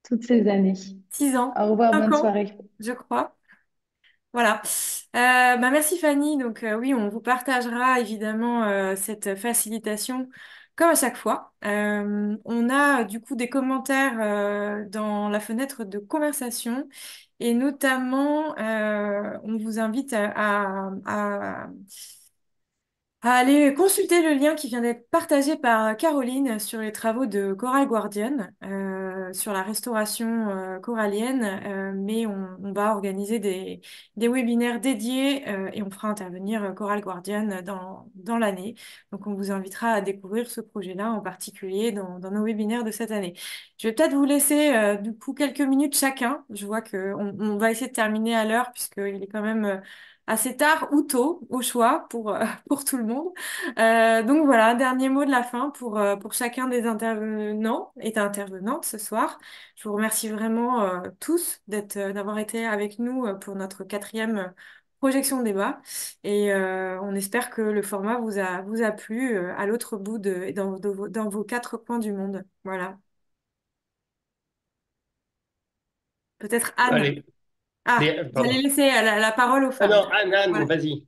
toutes ces années.
6 ans,
Au revoir,
cinq
bonne
ans,
soirée.
je crois. Voilà. Merci Fanny. Donc oui, on vous partagera évidemment cette facilitation comme à chaque fois. On a du coup des commentaires dans la fenêtre de conversation et notamment on vous invite Allez consulter le lien qui vient d'être partagé par Caroline sur les travaux de Coral Guardian, sur la restauration corallienne, mais on va organiser des webinaires dédiés et on fera intervenir Coral Guardian dans l'année. Donc on vous invitera à découvrir ce projet-là en particulier dans nos webinaires de cette année. Je vais peut-être vous laisser du coup quelques minutes chacun. Je vois on va essayer de terminer à l'heure puisqu'il est quand même assez tard ou tôt, au choix, pour tout le monde. Donc voilà, dernier mot de la fin pour chacun des intervenants et intervenantes ce soir. Je vous remercie vraiment tous d'avoir été avec nous pour notre quatrième projection débat. Et on espère que le format vous a plu à l'autre bout dans vos quatre coins du monde. Voilà. Peut-être Anne.
Allez,
Ah, j'allais
pardon.
laisser la parole aux
Ah
femmes.
non, Anne,
Voilà.
vas-y.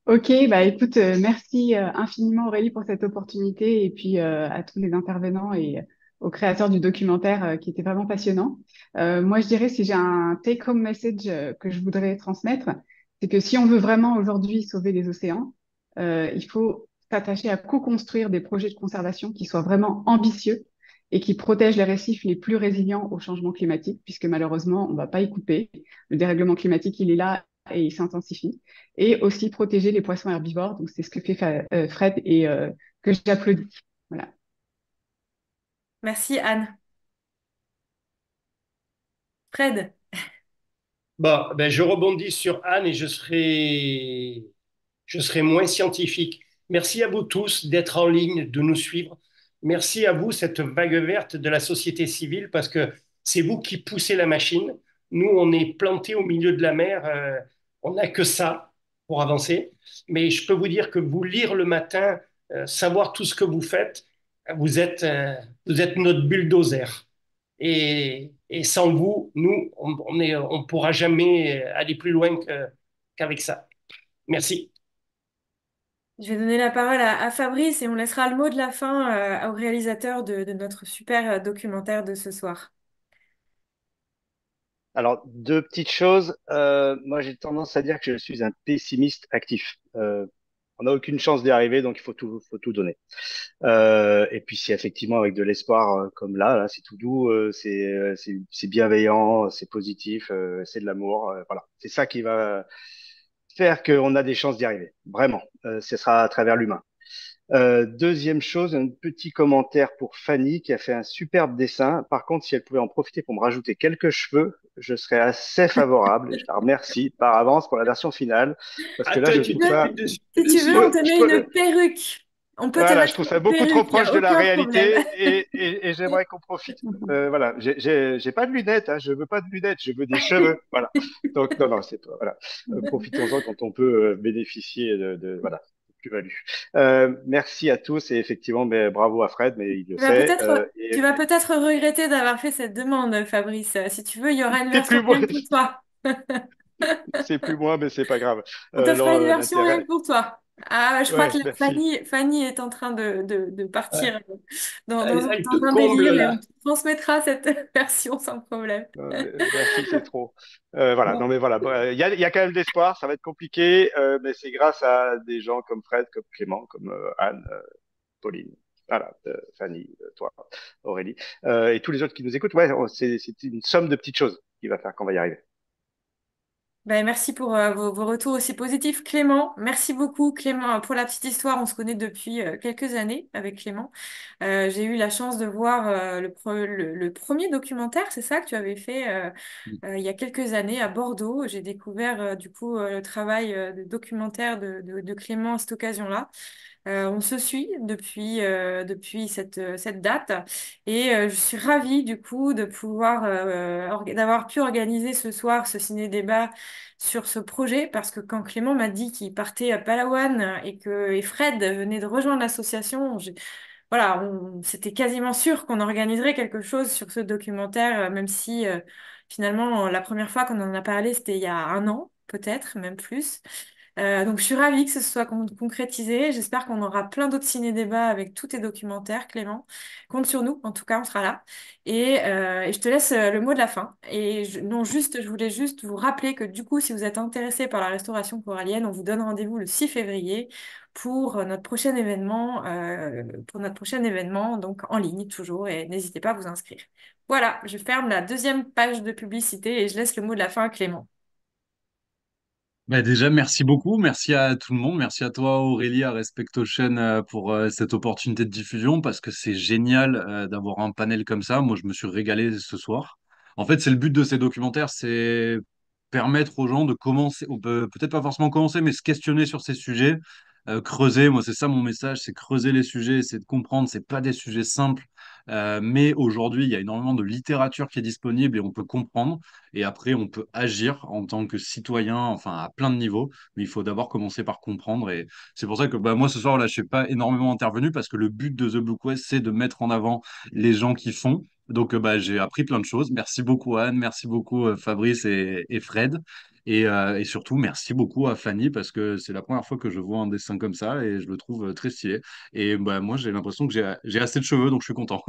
Ok, bah écoute, merci infiniment Aurélie pour cette opportunité et puis à tous les intervenants et aux créateurs du documentaire qui était vraiment passionnant. Moi, je dirais si j'ai un take-home message que je voudrais transmettre, c'est que si on veut vraiment aujourd'hui sauver les océans, il faut s'attacher à co-construire des projets de conservation qui soient vraiment ambitieux et qui protègent les récifs les plus résilients au changement climatique, puisque malheureusement, on ne va pas y couper. Le dérèglement climatique, il est là et il s'intensifie et aussi protéger les poissons herbivores. Donc, c'est ce que fait Fred et que j'applaudis. Voilà.
Merci Anne. Fred.
Bon, ben, je rebondis sur Anne et je serai moins scientifique. Merci à vous tous d'être en ligne, de nous suivre. Merci à vous, cette vague verte de la société civile, parce que c'est vous qui poussez la machine. Nous, on est plantés au milieu de la mer. On n'a que ça pour avancer. Mais je peux vous dire que vous lire le matin, savoir tout ce que vous faites, vous êtes notre bulldozer. Et sans vous, nous, on pourra jamais aller plus loin qu'avec ça. Merci.
Je vais donner la parole à Fabrice et on laissera le mot de la fin au réalisateur de notre super documentaire de ce soir.
Alors, deux petites choses. Moi, j'ai tendance à dire que je suis un pessimiste actif. On n'a aucune chance d'y arriver, donc il faut tout donner. Et puis, si effectivement, avec de l'espoir, comme là, c'est tout doux, c'est bienveillant, c'est positif, c'est de l'amour. Voilà, c'est ça qui va faire qu'on a des chances d'y arriver. Vraiment, ce sera à travers l'humain. Deuxième chose, un petit commentaire pour Fanny qui a fait un superbe dessin. Par contre, si elle pouvait en profiter pour me rajouter quelques cheveux, je serais assez favorable et je la remercie par avance pour la version finale parce que là,
Attends,
je
tu
trouve
te
ça,
fais dessus.
Si tu veux, on te
je
met
peux,
une perruque. On peut te
voilà, je
mettre
trouve ça
une
beaucoup trop
perruque, il n'y
proche
a
de la
aucun problème.
réalité et j'aimerais qu'on profite. Voilà, j'ai pas de lunettes, hein, je veux pas de lunettes, je veux des cheveux. Voilà. Donc non, non, c'est pas, voilà. Profitons-en quand on peut bénéficier de voilà, plus-value. Merci à tous et effectivement, mais bravo à Fred, mais il le sait.
Tu vas peut-être regretter d'avoir fait cette demande, Fabrice. Si tu veux, il y aura une
C'est
version
plus moi,
rien que pour toi.
c'est plus moi, mais c'est pas grave.
On te fera une version rien que
L'intérêt,
pour toi. Ah, je crois que
ouais, merci.
Fanny est en train de partir
Ouais. Elle te
dans un
comble
délire et on
là.
te transmettra cette version sans problème.
Merci, c'est trop. Voilà, non
Bon.
mais voilà, il y a quand même d'espoir, ça va être compliqué, mais c'est grâce à des gens comme Fred, comme Clément, comme Anne, Pauline, voilà, Fanny, toi, Aurélie, et tous les autres qui nous écoutent. Ouais, c'est une somme de petites choses qui va faire qu'on va y arriver.
Ben, merci pour vos retours aussi positifs, Clément. Merci beaucoup, Clément. Pour la petite histoire, on se connaît depuis quelques années avec Clément. J'ai eu la chance de voir le premier documentaire, c'est ça que tu avais fait il y a quelques années à Bordeaux. J'ai découvert du coup le travail de documentaire de Clément à cette occasion-là. On se suit depuis cette date et je suis ravie du coup de pouvoir d'avoir pu organiser ce soir ce ciné-débat sur ce projet parce que quand Clément m'a dit qu'il partait à Palawan et Fred venait de rejoindre l'association, voilà, c'était quasiment sûr qu'on organiserait quelque chose sur ce documentaire, même si finalement la première fois qu'on en a parlé c'était il y a un an peut-être, même plus. Donc, je suis ravie que ce soit concrétisé. J'espère qu'on aura plein d'autres ciné-débats avec tous tes documentaires, Clément. Compte sur nous, en tout cas, on sera là. Et je te laisse le mot de la fin. Non, juste, je voulais juste vous rappeler que du coup, si vous êtes intéressé par la restauration corallienne, on vous donne rendez-vous le 6 février pour notre prochain événement, donc en ligne toujours, et n'hésitez pas à vous inscrire. Voilà, je ferme la deuxième page de publicité et je laisse le mot de la fin à Clément.
Bah déjà, merci beaucoup. Merci à tout le monde. Merci à toi, Aurélie, à Respect Ocean, pour cette opportunité de diffusion parce que c'est génial d'avoir un panel comme ça. Moi, je me suis régalé ce soir. En fait, c'est le but de ces documentaires, c'est permettre aux gens de commencer, ou peut-être pas forcément commencer, mais se questionner sur ces sujets, creuser. Moi, c'est ça mon message, c'est creuser les sujets, c'est de comprendre. C'est pas des sujets simples, mais aujourd'hui, il y a énormément de littérature qui est disponible et on peut comprendre. Et après, on peut agir en tant que citoyen, enfin à plein de niveaux, mais il faut d'abord commencer par comprendre. Et c'est pour ça que bah, moi, ce soir, là, je ne suis pas énormément intervenu parce que le but de The Blue Quest, c'est de mettre en avant les gens qui font. Donc, bah, j'ai appris plein de choses. Merci beaucoup, Anne. Merci beaucoup, Fabrice et Fred. Et surtout, merci beaucoup à Fanny parce que c'est la première fois que je vois un dessin comme ça et je le trouve très stylé. Et bah, moi, j'ai l'impression que j'ai assez de cheveux, donc je suis content.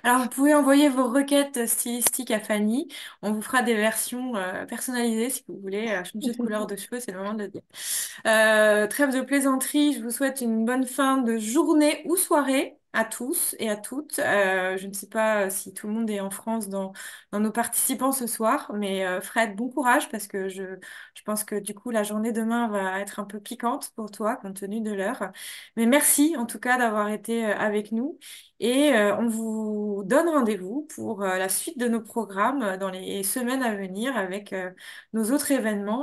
Alors, vous pouvez envoyer vos requêtes stylistiques à Fanny. On vous fera des versions personnalisées si vous voulez changer de couleur de cheveux, c'est le moment de le dire. Trêve de plaisanterie, je vous souhaite une bonne fin de journée ou soirée à tous et à toutes. Je ne sais pas si tout le monde est en France dans nos participants ce soir, mais Fred, bon courage parce que je pense que du coup la journée demain va être un peu piquante pour toi compte tenu de l'heure. Mais merci en tout cas d'avoir été avec nous. Et on vous donne rendez-vous pour la suite de nos programmes dans les semaines à venir avec nos autres événements.